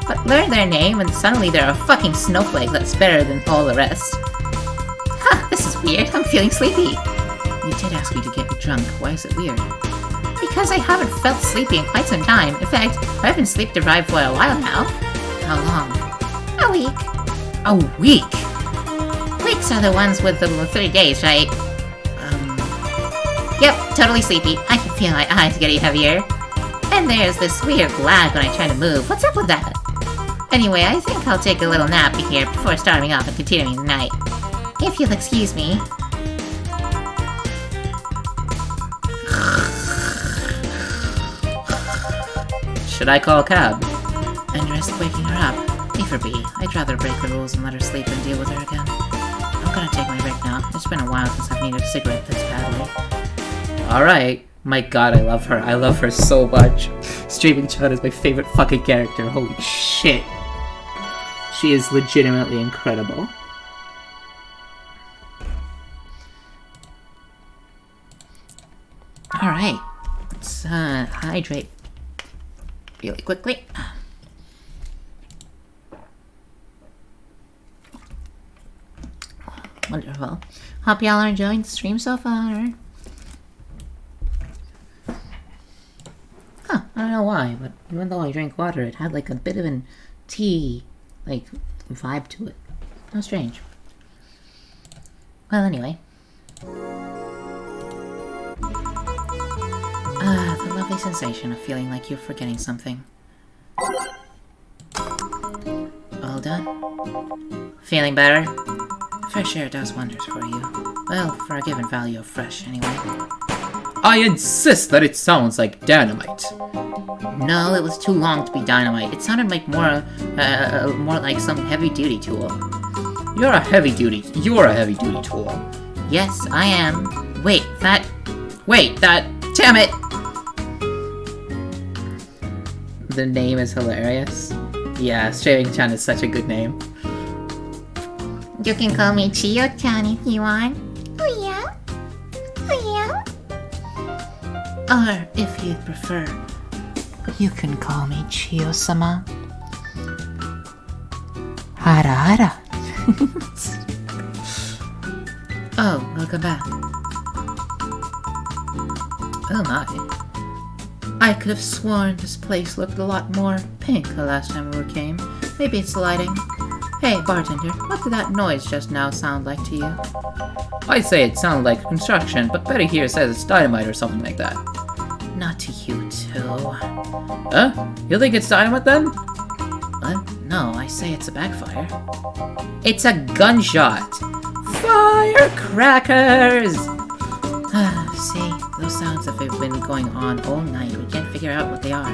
But learn their name and suddenly they're a fucking snowflake that's better than all the rest. Ha, this is weird, I'm feeling sleepy. You did ask me to get drunk, why is it weird? Because I haven't felt sleepy in quite some time. In fact, I've been sleep deprived for a while now. How long? A week. A week? Weeks are the ones with the 3 days, right? Yep, totally sleepy. I can feel my eyes getting heavier. And there's this weird lag when I try to move. What's up with that? Anyway, I think I'll take a little nap here before starting off and continuing the night. If you'll excuse me. Should I call a cab? And risk waking her up. A for B. I'd rather break the rules and let her sleep than deal with her again. I'm gonna take my break now. It's been a while since I've needed a cigarette this badly. Alright. My god, I love her. I love her so much. Streaming Chan is my favorite fucking character. Holy shit. She is legitimately incredible. Alright. Let's hydrate really quickly. Wonderful. Hope y'all are enjoying the stream so far. Huh, I don't know why, but even though I drank water, it had like a bit of an tea, like, vibe to it. How strange. Well, anyway. The lovely sensation of feeling like you're forgetting something. All done? Feeling better? Fresh air does wonders for you. Well, for a given value of fresh, anyway. I insist that it sounds like dynamite. No, it was too long to be dynamite. It sounded like more like some heavy-duty tool. You're a heavy-duty tool. Yes, I am. Wait, that... Damn it! The name is hilarious. Yeah, Streaming Chan is such a good name. You can call me Chiyo-chan if you want. Oh yeah? Oh yeah? Or, if you'd prefer, you can call me Chiyo-sama. Hara hara. Oh, welcome back. Oh my. I could have sworn this place looked a lot more pink the last time we came. Maybe it's the lighting. Hey, bartender, what did that noise just now sound like to you? I'd say it sounded like construction, but Betty here says it's dynamite or something like that. Not to you, too. Huh? You think it's dynamite then? What? No, I say it's a backfire. It's a gunshot! Firecrackers! See, those sounds have been going on all night. We can't figure out what they are.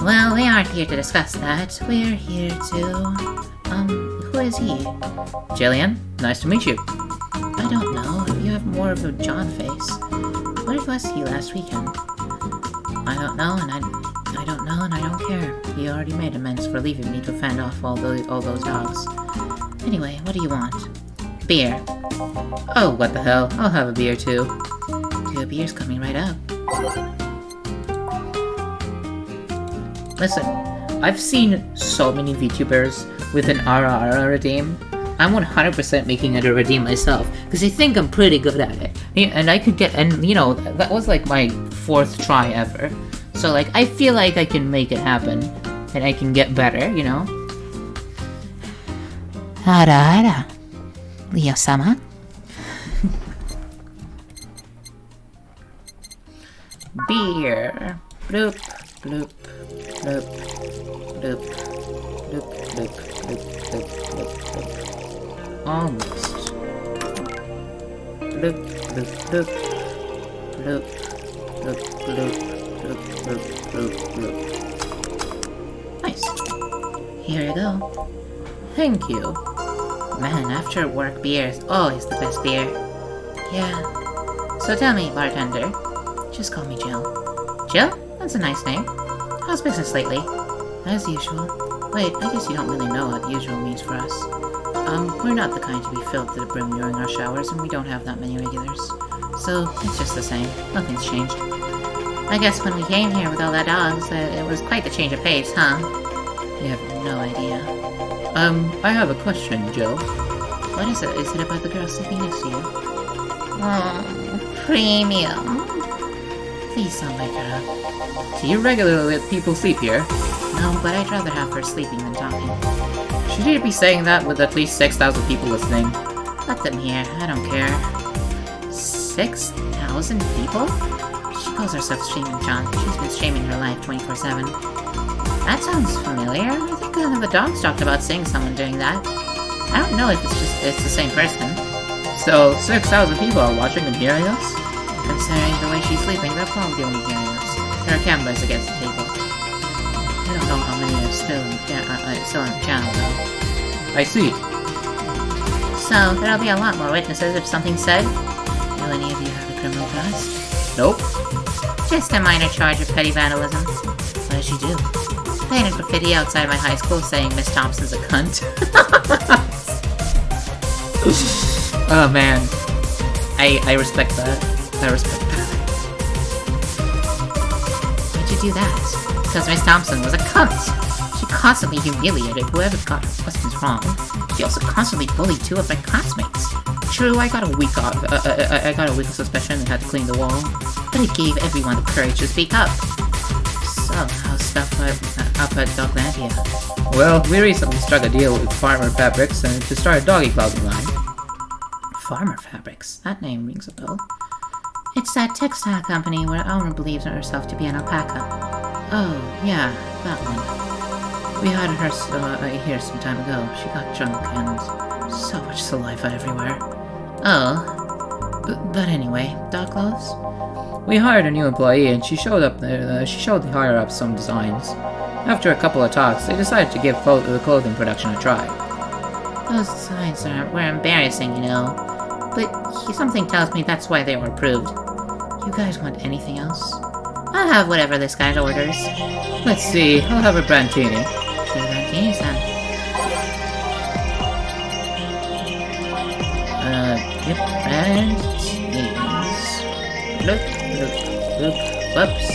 Well, we aren't here to discuss that. We're here to... who is he? Jillian, nice to meet you. I don't know. You have more of a John face. Where was he last weekend? I don't know, and I don't know, and I don't care. He already made amends for leaving me to fend off all those dogs. Anyway, what do you want? Beer. Oh, what the hell. I'll have a beer too. 2 beers coming right up. Listen, I've seen so many VTubers with an RRR redeem. I'm 100% making it a redeem myself, because I think I'm pretty good at it. And I could get, and you know, that was like my 4th try ever. So like, I feel like I can make it happen, and I can get better, you know? Ara, Leo-sama? Beer. Bloop, bloop, bloop, bloop, bloop, bloop, bloop, bloop, bloop, bloop. Almost. Bloop, bloop, bloop, bloop, bloop, bloop, bloop, bloop, bloop, bloop. Nice. Here you go. Thank you. Man, after work beer is always the best beer. Yeah. So tell me, bartender. Just call me Jill. Jill? That's a nice name. How's business lately? As usual. Wait, I guess you don't really know what usual means for us. We're not the kind to be filled to the brim during our showers, and we don't have that many regulars. So, it's just the same. Nothing's changed. I guess when we came here with all the dogs, it was quite the change of pace, huh? You have no idea. I have a question, Jill. What is it? Is it about the girl sleeping next to you? Oh, premium. Please don't wake her up. Do you regularly let people sleep here? No, but I'd rather have her sleeping than talking. Should you be saying that with at least 6,000 people listening? Let them hear. I don't care. 6,000 people? She calls herself Streaming John. She's been streaming her life 24/7. That sounds familiar. I think one of the dogs talked about seeing someone doing that. I don't know if it's the same person. So, 6,000 people are watching and hearing us? Considering the way she's sleeping, they're probably only hearing us. There are cameras against the table. I don't know how many are still on the channel, though. I see. So, there'll be a lot more witnesses if something's said. Do any of you have a criminal past? Nope. Just a minor charge of petty vandalism. What did she do? Painted graffiti outside my high school saying Miss Thompson's a cunt. Oh man. I respect that. I respect that. Why'd you do that? Because Miss Thompson was a cunt. She constantly humiliated whoever got her questions wrong. She also constantly bullied 2 of my classmates. True, I got a week off. I got a week of suspension and had to clean the wall. But it gave everyone the courage to speak up. So, how's stuff up at Doglandia? Well, we recently struck a deal with Farmer Fabrics and to start a doggy clothing line. Farmer Fabrics? That name rings a bell. It's that textile company where owner believes in herself to be an alpaca. Oh, yeah, that one. We had her here some time ago. She got drunk and so much saliva everywhere. Oh. But anyway, dog clothes? We hired a new employee and she showed the higher ups some designs. After a couple of talks, they decided to give the clothing production a try. Those designs were embarrassing, you know. But something tells me that's why they were approved. You guys want anything else? I'll have whatever this guy orders. Let's see, I'll have a Brantini. 2 Brantinis then. Yep, Brantinis. Look, look, look, whoops.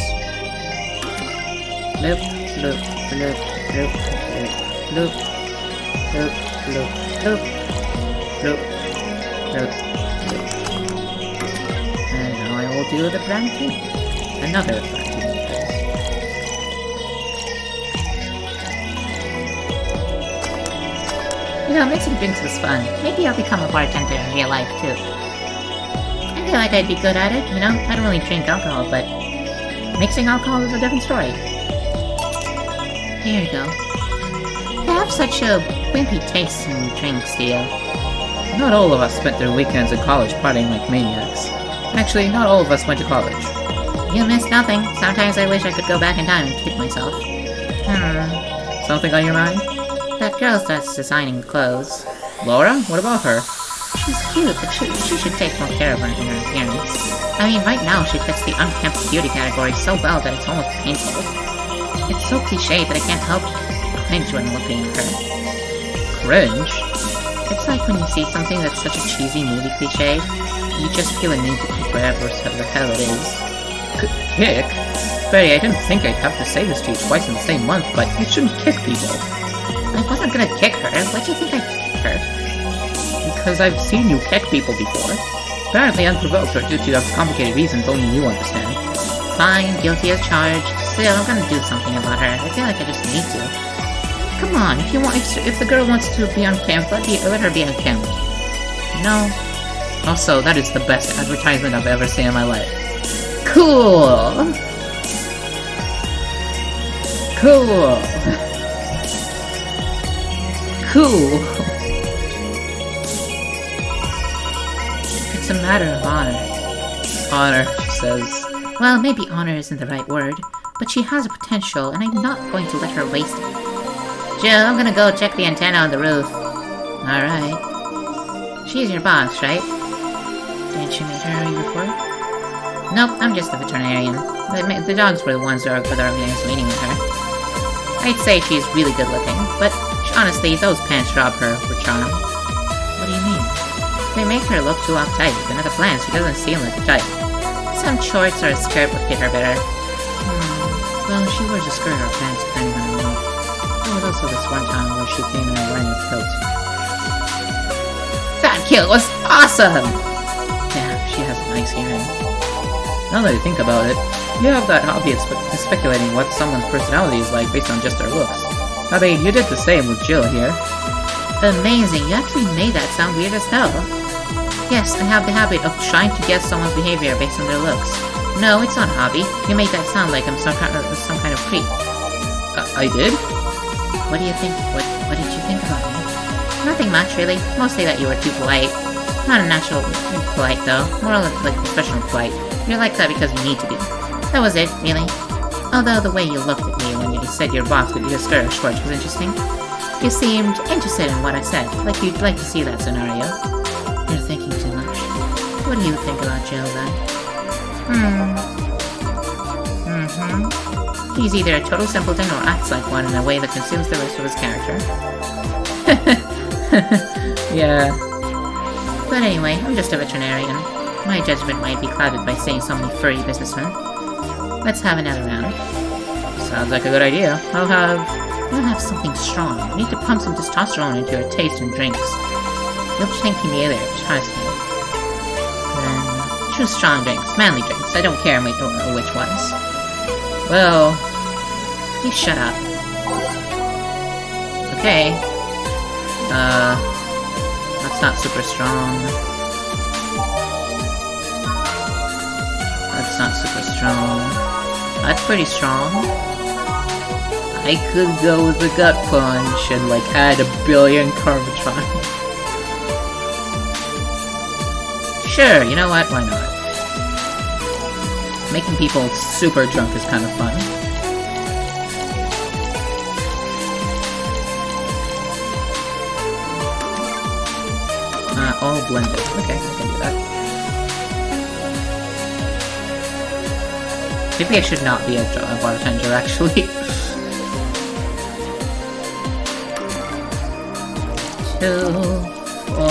Look, look, look, look, look, look, look, look, look, look, look. And now I will do the Brantini. Another Brantini. You know, mixing drinks was fun. Maybe I'll become a bartender in real life, too. I feel like I'd be good at it, you know? I don't really drink alcohol, but mixing alcohol is a different story. Here you go. You have such a wimpy taste in drinks, do you? Not all of us spent their weekends in college partying like maniacs. Actually, not all of us went to college. You missed nothing. Sometimes I wish I could go back in time and kick myself. Something on your mind? That girl starts designing clothes. Laura? What about her? She's cute, but she should take more care of her in her appearance. I mean, right now she fits the unkempt beauty category so well that it's almost painful. It's so cliche that I can't help cringe when looking at her. Cringe? It's like when you see something that's such a cheesy movie cliche, you just feel a need to kick whatever the hell it is. Kick? Betty, I didn't think I'd have to say this to you twice in the same month, but you shouldn't kick people. I wasn't gonna kick her. Why'd you think I'd kick her? Because I've seen you kick people before. Apparently unprovoked or due to complicated reasons only you understand. Fine, guilty as charged. Still, I'm gonna do something about her. I feel like I just need to. Come on, if the girl wants to be unkempt, let her be unkempt. No. Also, that is the best advertisement I've ever seen in my life. Cool! Cool! Cool! It's a matter of honor. Honor, she says. Well, maybe honor isn't the right word, but she has a potential, and I'm not going to let her waste it. Jill, I'm gonna go check the antenna on the roof. Alright. She's your boss, right? Didn't you meet her before? Nope, I'm just a veterinarian. The dogs were the ones that organized meeting with her. I'd say she's really good looking, but honestly, those pants rob her for charm. What do you mean? They make her look too uptight, and at a glance, she doesn't seem like a type. Some shorts or a skirt would fit her better. Well, she wears a skirt or pants depending on the mood. There was also this one time where she came in wearing a kilt. That kilt was awesome! Yeah, she has nice hearing. Now that I think about it, you have that hobby of speculating what someone's personality is like based on just their looks. I mean, you did the same with Jill here. Amazing, you actually made that sound weird as hell. Yes, I have the habit of trying to guess someone's behavior based on their looks. No, it's not a hobby. You made that sound like I'm some kind of creep. I did? What do you think? What did you think about me? Nothing much, really. Mostly that you were too polite. Not a natural polite, though. More like professional polite. You're like that because you need to be. That was it, really. Although the way you looked at me when you said your boss would be a skirt or shorts was interesting. You seemed interested in what I said, like you'd like to see that scenario. You're thinking too much. What do you think about Jill, then? He's either a total simpleton or acts like one in a way that consumes the rest of his character. Yeah. But anyway, I'm just a veterinarian. My judgment might be clouded by seeing so many furry businessmen. Let's have another round. Sounds like a good idea. We'll have something strong. We need to pump some testosterone into your taste in drinks. You'll thank me later, trust me. Then, choose strong drinks, manly drinks. I don't care which ones. Well... You shut up. Okay. That's not super strong. That's not super strong. That's pretty strong. I could go with the gut punch and like add 1 billion Carbotron. Sure, you know what? Why not? Making people super drunk is kind of fun. All blended. Okay, I can do that. Maybe I should not be a bartender, actually. 2, 4,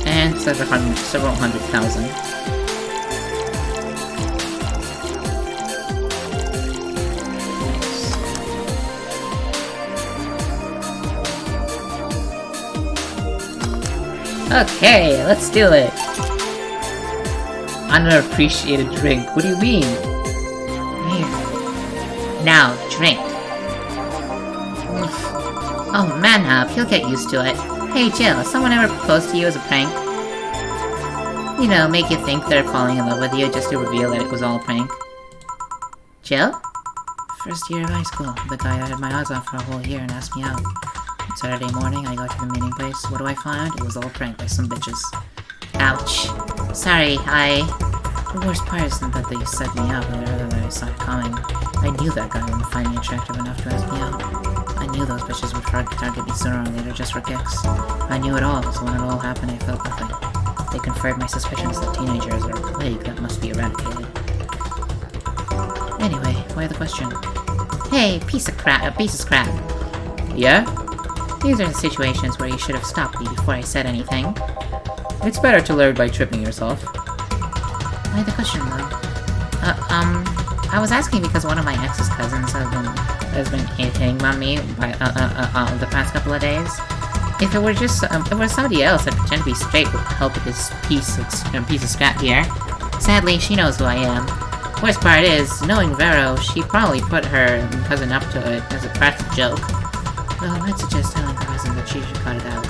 and several hundred thousand. Okay, let's do it. Underappreciated drink. What do you mean? Here. Now, drink. Oh, man up. You'll get used to it. Hey Jill, has someone ever proposed to you as a prank? You know, make you think they're falling in love with you just to reveal that it was all a prank. Jill? First year of high school, the guy I had my eyes on for a whole year and asked me out. On Saturday morning, I got to the meeting place. What do I find? It was all a prank by some bitches. Ouch. Sorry, The worst part isn't that they set me up, but rather that I saw it coming. I knew that guy wouldn't find me attractive enough to ask me out. I knew those bitches would target me sooner or later just for kicks. I knew it all, so when it all happened, I felt nothing. They confirmed my suspicions that teenagers are a plague that must be eradicated. Anyway, why the question? Hey, piece of crap. Yeah? These are the situations where you should have stopped me before I said anything. It's better to learn by tripping yourself. Why the question, though? I was asking because one of my ex's cousins has been hitting on me by, the past couple of days. If it were just, if it was somebody else, I'd pretend to be straight with the help of this piece of scrap here. Sadly, she knows who I am. Worst part is, knowing Vero, she probably put her cousin up to it as a practical joke. Well, I'd suggest telling her cousin that she should cut it out.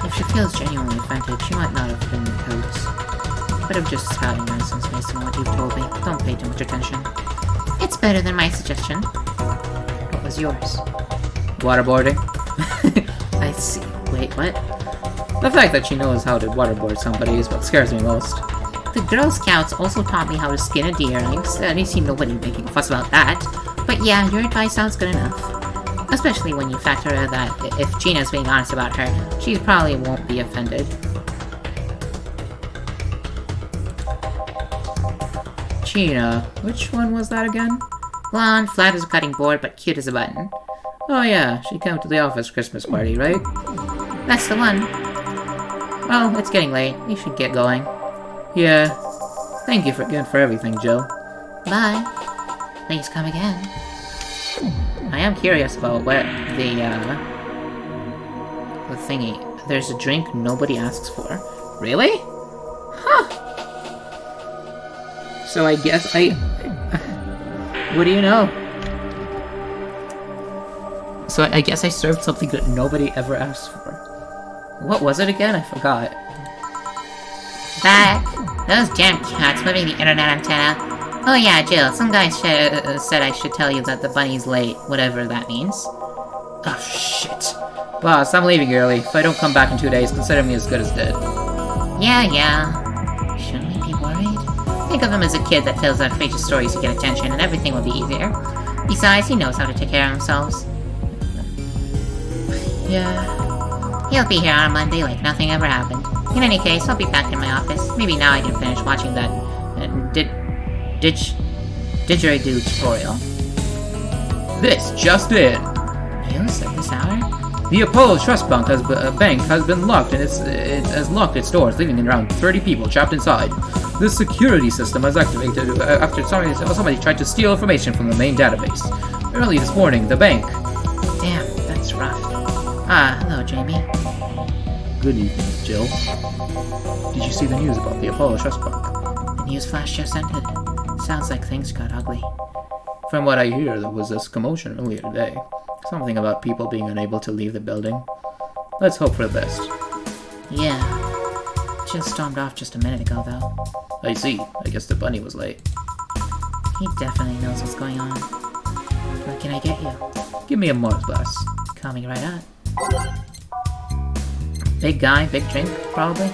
If she feels genuinely offended, she might not have been in codes. But I'm just spouting nonsense based on what you've told me. Don't pay too much attention. It's better than my suggestion. What was yours? Waterboarding? I see. Wait, what? The fact that she knows how to waterboard somebody is what scares me most. The Girl Scouts also taught me how to skin a deer, and I see nobody making a fuss about that. But yeah, your advice sounds good enough. Especially when you factor that if Gina's being honest about her, she probably won't be offended. Gina, which one was that again? Blonde, flat as a cutting board, but cute as a button. Oh yeah, she came to the office Christmas party, right? That's the one. Well, it's getting late. We should get going. Yeah. Thank you again for everything, Jill. Bye. Please come again. I am curious about what the thingy. There's a drink nobody asks for. Really? Huh. So I guess what do you know? So I guess I served something that nobody ever asked for. What was it again? I forgot. Back! Those damn cats moving the internet antenna. Oh yeah, Jill, some guy said I should tell you that the bunny's late, whatever that means. Oh, shit. Boss, I'm leaving early. If I don't come back in 2 days, consider me as good as dead. Yeah. Shouldn't we be worried? Think of him as a kid that tells outrageous stories to get attention, and everything will be easier. Besides, he knows how to take care of himself. Yeah. He'll be here on Monday like nothing ever happened. In any case, I'll be back in my office. Maybe now I can finish watching that didgeridoo tutorial. This just in. News at this hour? The Apollo Trust Bank has been locked, and it has locked its doors, leaving around 30 people trapped inside. The security system was activated after somebody tried to steal information from the main database. Early this morning, the bank. Damn, that's rough. Hello, Jamie. Good evening, Jill. Did you see the news about the Apollo Trust Bank? The news flash just ended. Sounds like things got ugly. From what I hear, there was this commotion earlier today. Something about people being unable to leave the building. Let's hope for the best. Yeah. Jill stormed off just a minute ago, though. I see. I guess the bunny was late. He definitely knows what's going on. What can I get you? Give me a Mars glass. Coming right up. Big guy, big drink, probably?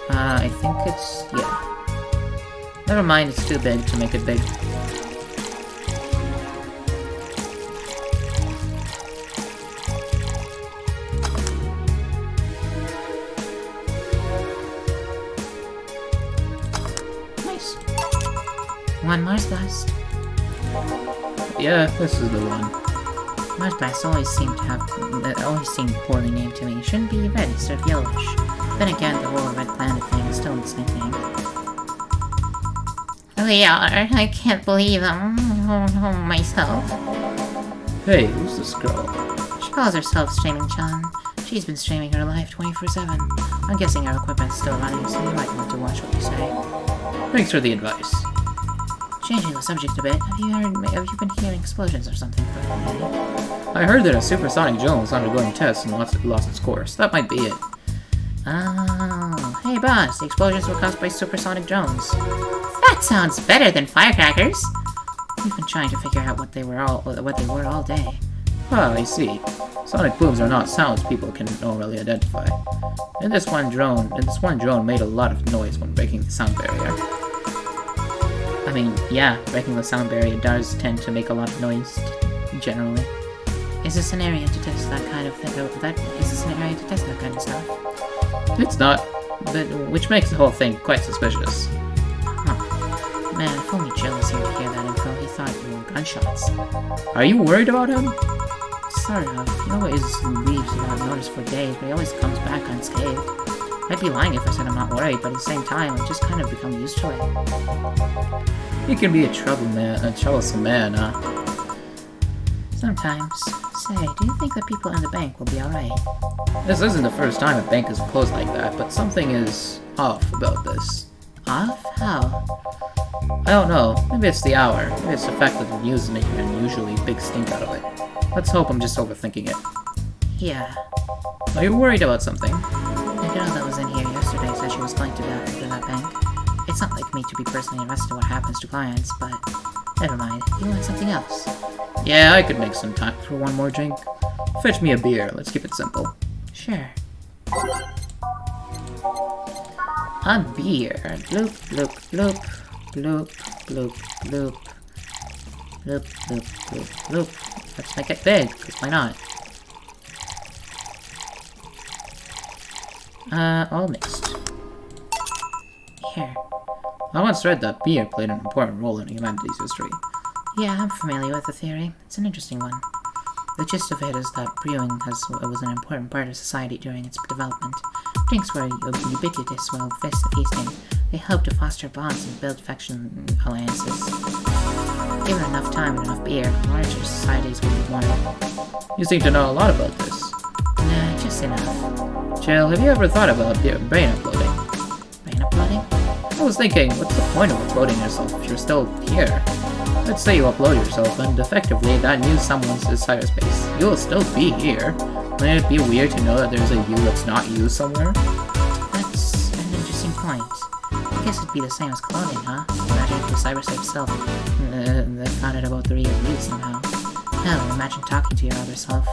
I think it's... yeah. Never mind, it's too big to make it big. Nice. One Mars Blast. Yeah, this is the one. Mars Blast always seemed poorly named to me. Shouldn't be red instead of yellowish. Then again, the whole Red Planet thing is still its nickname. We are. I can't believe I'm myself. Hey, who's this girl? She calls herself Streaming Chan. She's been streaming her life 24/7. I'm guessing her equipment's still running, so you might want to watch what you say. Thanks for the advice. Changing the subject a bit, have you been hearing explosions or something? I heard that a supersonic drone was undergoing tests and lost its course. That might be it. Oh, hey boss, the explosions were caused by supersonic drones. That sounds better than firecrackers. We've been trying to figure out what they were all day. Ah, I see. Sonic booms are not sounds people can normally identify. And this one drone made a lot of noise when breaking the sound barrier. I mean, yeah, breaking the sound barrier does tend to make a lot of noise, generally. Is this an area to test that kind of thing? Is this an area to test that kind of stuff? It's not, but which makes the whole thing quite suspicious. Huh. Man, if only Jill was here to hear that info, he thought we were gunshots. Are you worried about him? Sort of. He always leaves without notice for days, but he always comes back unscathed. I'd be lying if I said I'm not worried, but at the same time, I've just kind of become used to it. He can be a troublesome man, huh? Sometimes. Say, do you think the people in the bank will be alright? This isn't the first time a bank is closed like that, but something is off about this. Off? How? I don't know. Maybe it's the hour. Maybe it's the fact that the news is making an unusually big stink out of it. Let's hope I'm just overthinking it. Yeah. Are you worried about something? The girl that was in here yesterday said she was going to that bank. It's not like me to be personally invested in what happens to clients, but never mind. You want something else? Yeah, I could make some time for one more drink. Fetch me a beer. Let's keep it simple. Sure. A beer. Bloop, bloop, bloop. Bloop, bloop, bloop. Bloop, bloop, bloop, bloop. Let's make it big, because why not? All mixed. Here. I once read that beer played an important role in humanity's history. Yeah, I'm familiar with the theory. It's an interesting one. The gist of it is that brewing was an important part of society during its development. Drinks were ubiquitous while feasting. They helped to foster bonds and build faction alliances. Given enough time and enough beer, larger societies would be born. You seem to know a lot about this. Nah, just enough. Jill, have you ever thought about brain uploading? Brain uploading? I was thinking, what's the point of uploading yourself if you're still here? Let's say you upload yourself, and effectively that means someone's cyberspace. You'll still be here. Wouldn't it be weird to know that there's a you that's not you somewhere? That's an interesting point. I guess it'd be the same as cloning, huh? Imagine if the cyberspace self found out about the real you somehow. Hell, imagine talking to your other self.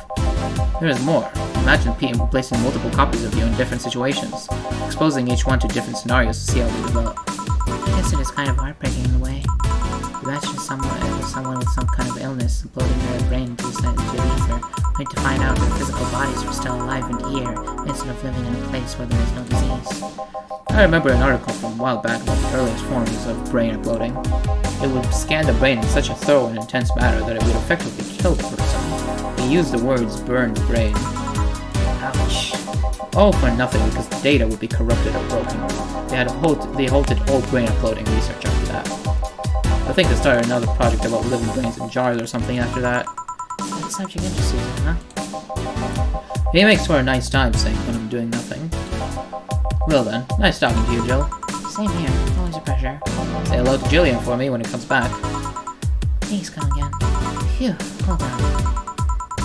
There's more. Imagine placing multiple copies of you in different situations, exposing each one to different scenarios to see how they develop. I guess it is kind of heartbreaking in a way. Imagine someone with some kind of illness uploading their brain into the ether, only to find out their physical bodies are still alive and here, instead of living in a place where there is no disease. I remember an article from a while back about the earliest forms of brain uploading. It would scan the brain in such a thorough and intense manner that it would effectively kill the person. They used the words "burn the brain." Ouch. All for nothing because the data would be corrupted or broken. They halted all brain uploading research after that. I think they started another project about living brains in jars or something after that. That subject interests you, huh? It makes for a nice time sink when I'm doing nothing. Well then, nice talking to you, Jill. Same here. Always a pleasure. Say hello to Jillian for me when it comes back. He's come again. Phew, hold on.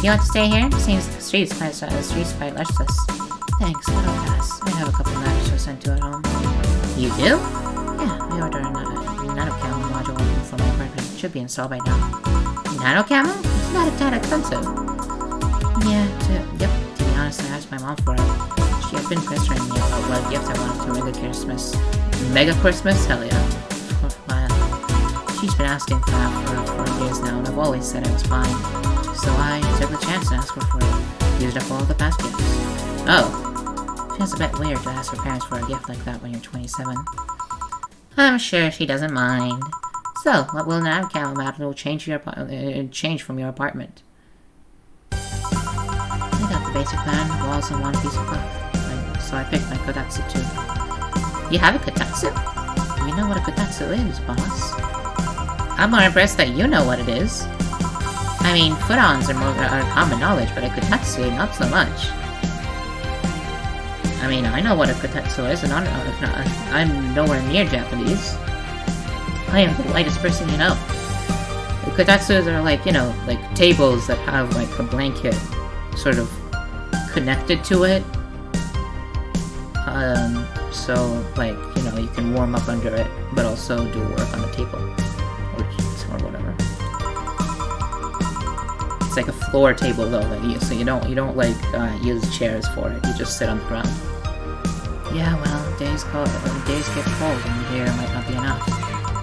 You want to stay here? Seems the street's quite restless. Thanks, that'll pass. I have a couple matters to send to at home. You do? Yeah, I ordered a nano-camo module from my apartment. It should be installed by now. Nano-camo? It's not a tad expensive. Yep, to be honest, I asked my mom for it. She had been pestering me about what gift I wanted to Mega Christmas. Mega Christmas? Hell yeah. For a while. She's been asking for that for 4 years now, and I've always said it was fine. So I took the chance to ask her for it. Used up all the past gifts. Oh. Feels a bit weird to ask your parents for a gift like that when you're 27. I'm sure she doesn't mind. So, what will nano-camo module change from your apartment? I got the basic plan, walls and one piece of cloth. So I picked my kotatsu too. You have a kotatsu? You know what a kotatsu is, boss. I'm more impressed that you know what it is. I mean, foot-ons are common knowledge, but a kotatsu, not so much. I mean, I know what a kotatsu is, and I'm nowhere near Japanese. I am the lightest person you know. A kotatsus are like, you know, like tables that have like a blanket sort of connected to it. So like, you know, you can warm up under it, but also do work on the table. Or whatever. It's like a floor table though, so you don't like use chairs for it. You just sit on the ground. Yeah, well, days get cold, and here might not be enough.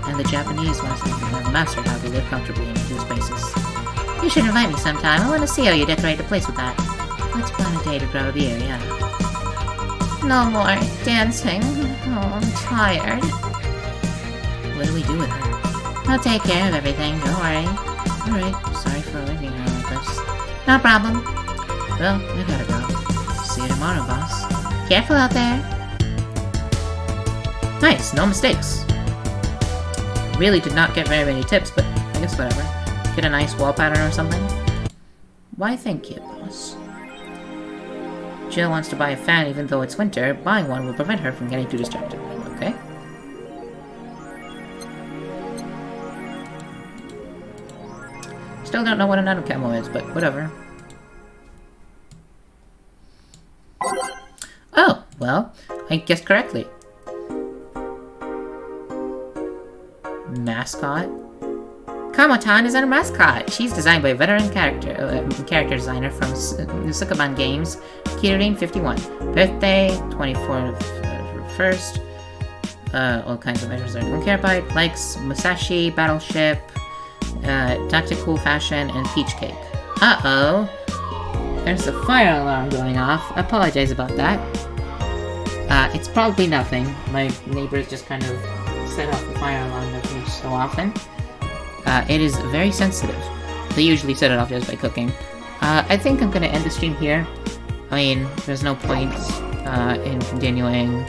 And the Japanese must have mastered how to live comfortably in two spaces. You should invite me sometime. I want to see how you decorate the place with that. Let's plan a day to grab a beer, yeah. No more dancing. Oh, I'm tired. What do we do with her? I'll take care of everything, don't worry. Alright, sorry for leaving her like this. No problem. Well, I gotta go. See you tomorrow, boss. Careful out there. Nice, no mistakes. Really did not get very many tips, but I guess whatever. Get a nice wall pattern or something. Why thank you, boss. Jill wants to buy a fan even though it's winter. Buying one will prevent her from getting too distracted. Okay. Still don't know what an auto camo is, but whatever. Oh, well, I guessed correctly. Mascot? Kamotan is our mascot. She's designed by a veteran character designer from Sukaban Games, Kirin51. Birthday, 24th, 1st. All kinds of measures are Care likes Musashi, Battleship, Tactical Fashion, and Peach Cake. Uh-oh. There's a fire alarm going off. I apologize about that. It's probably nothing. My neighbors just kind of set off the fire alarm every so often. It is very sensitive. They usually set it off just by cooking. I think I'm gonna end the stream here. I mean, there's no point in continuing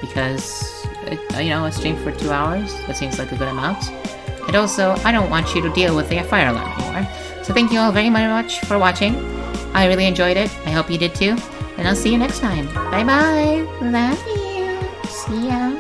because, you know, a stream for 2 hours, that seems like a good amount. And also, I don't want you to deal with the fire alarm anymore. So thank you all very much for watching. I really enjoyed it. I hope you did too. And I'll see you next time. Bye bye. Love you. See ya.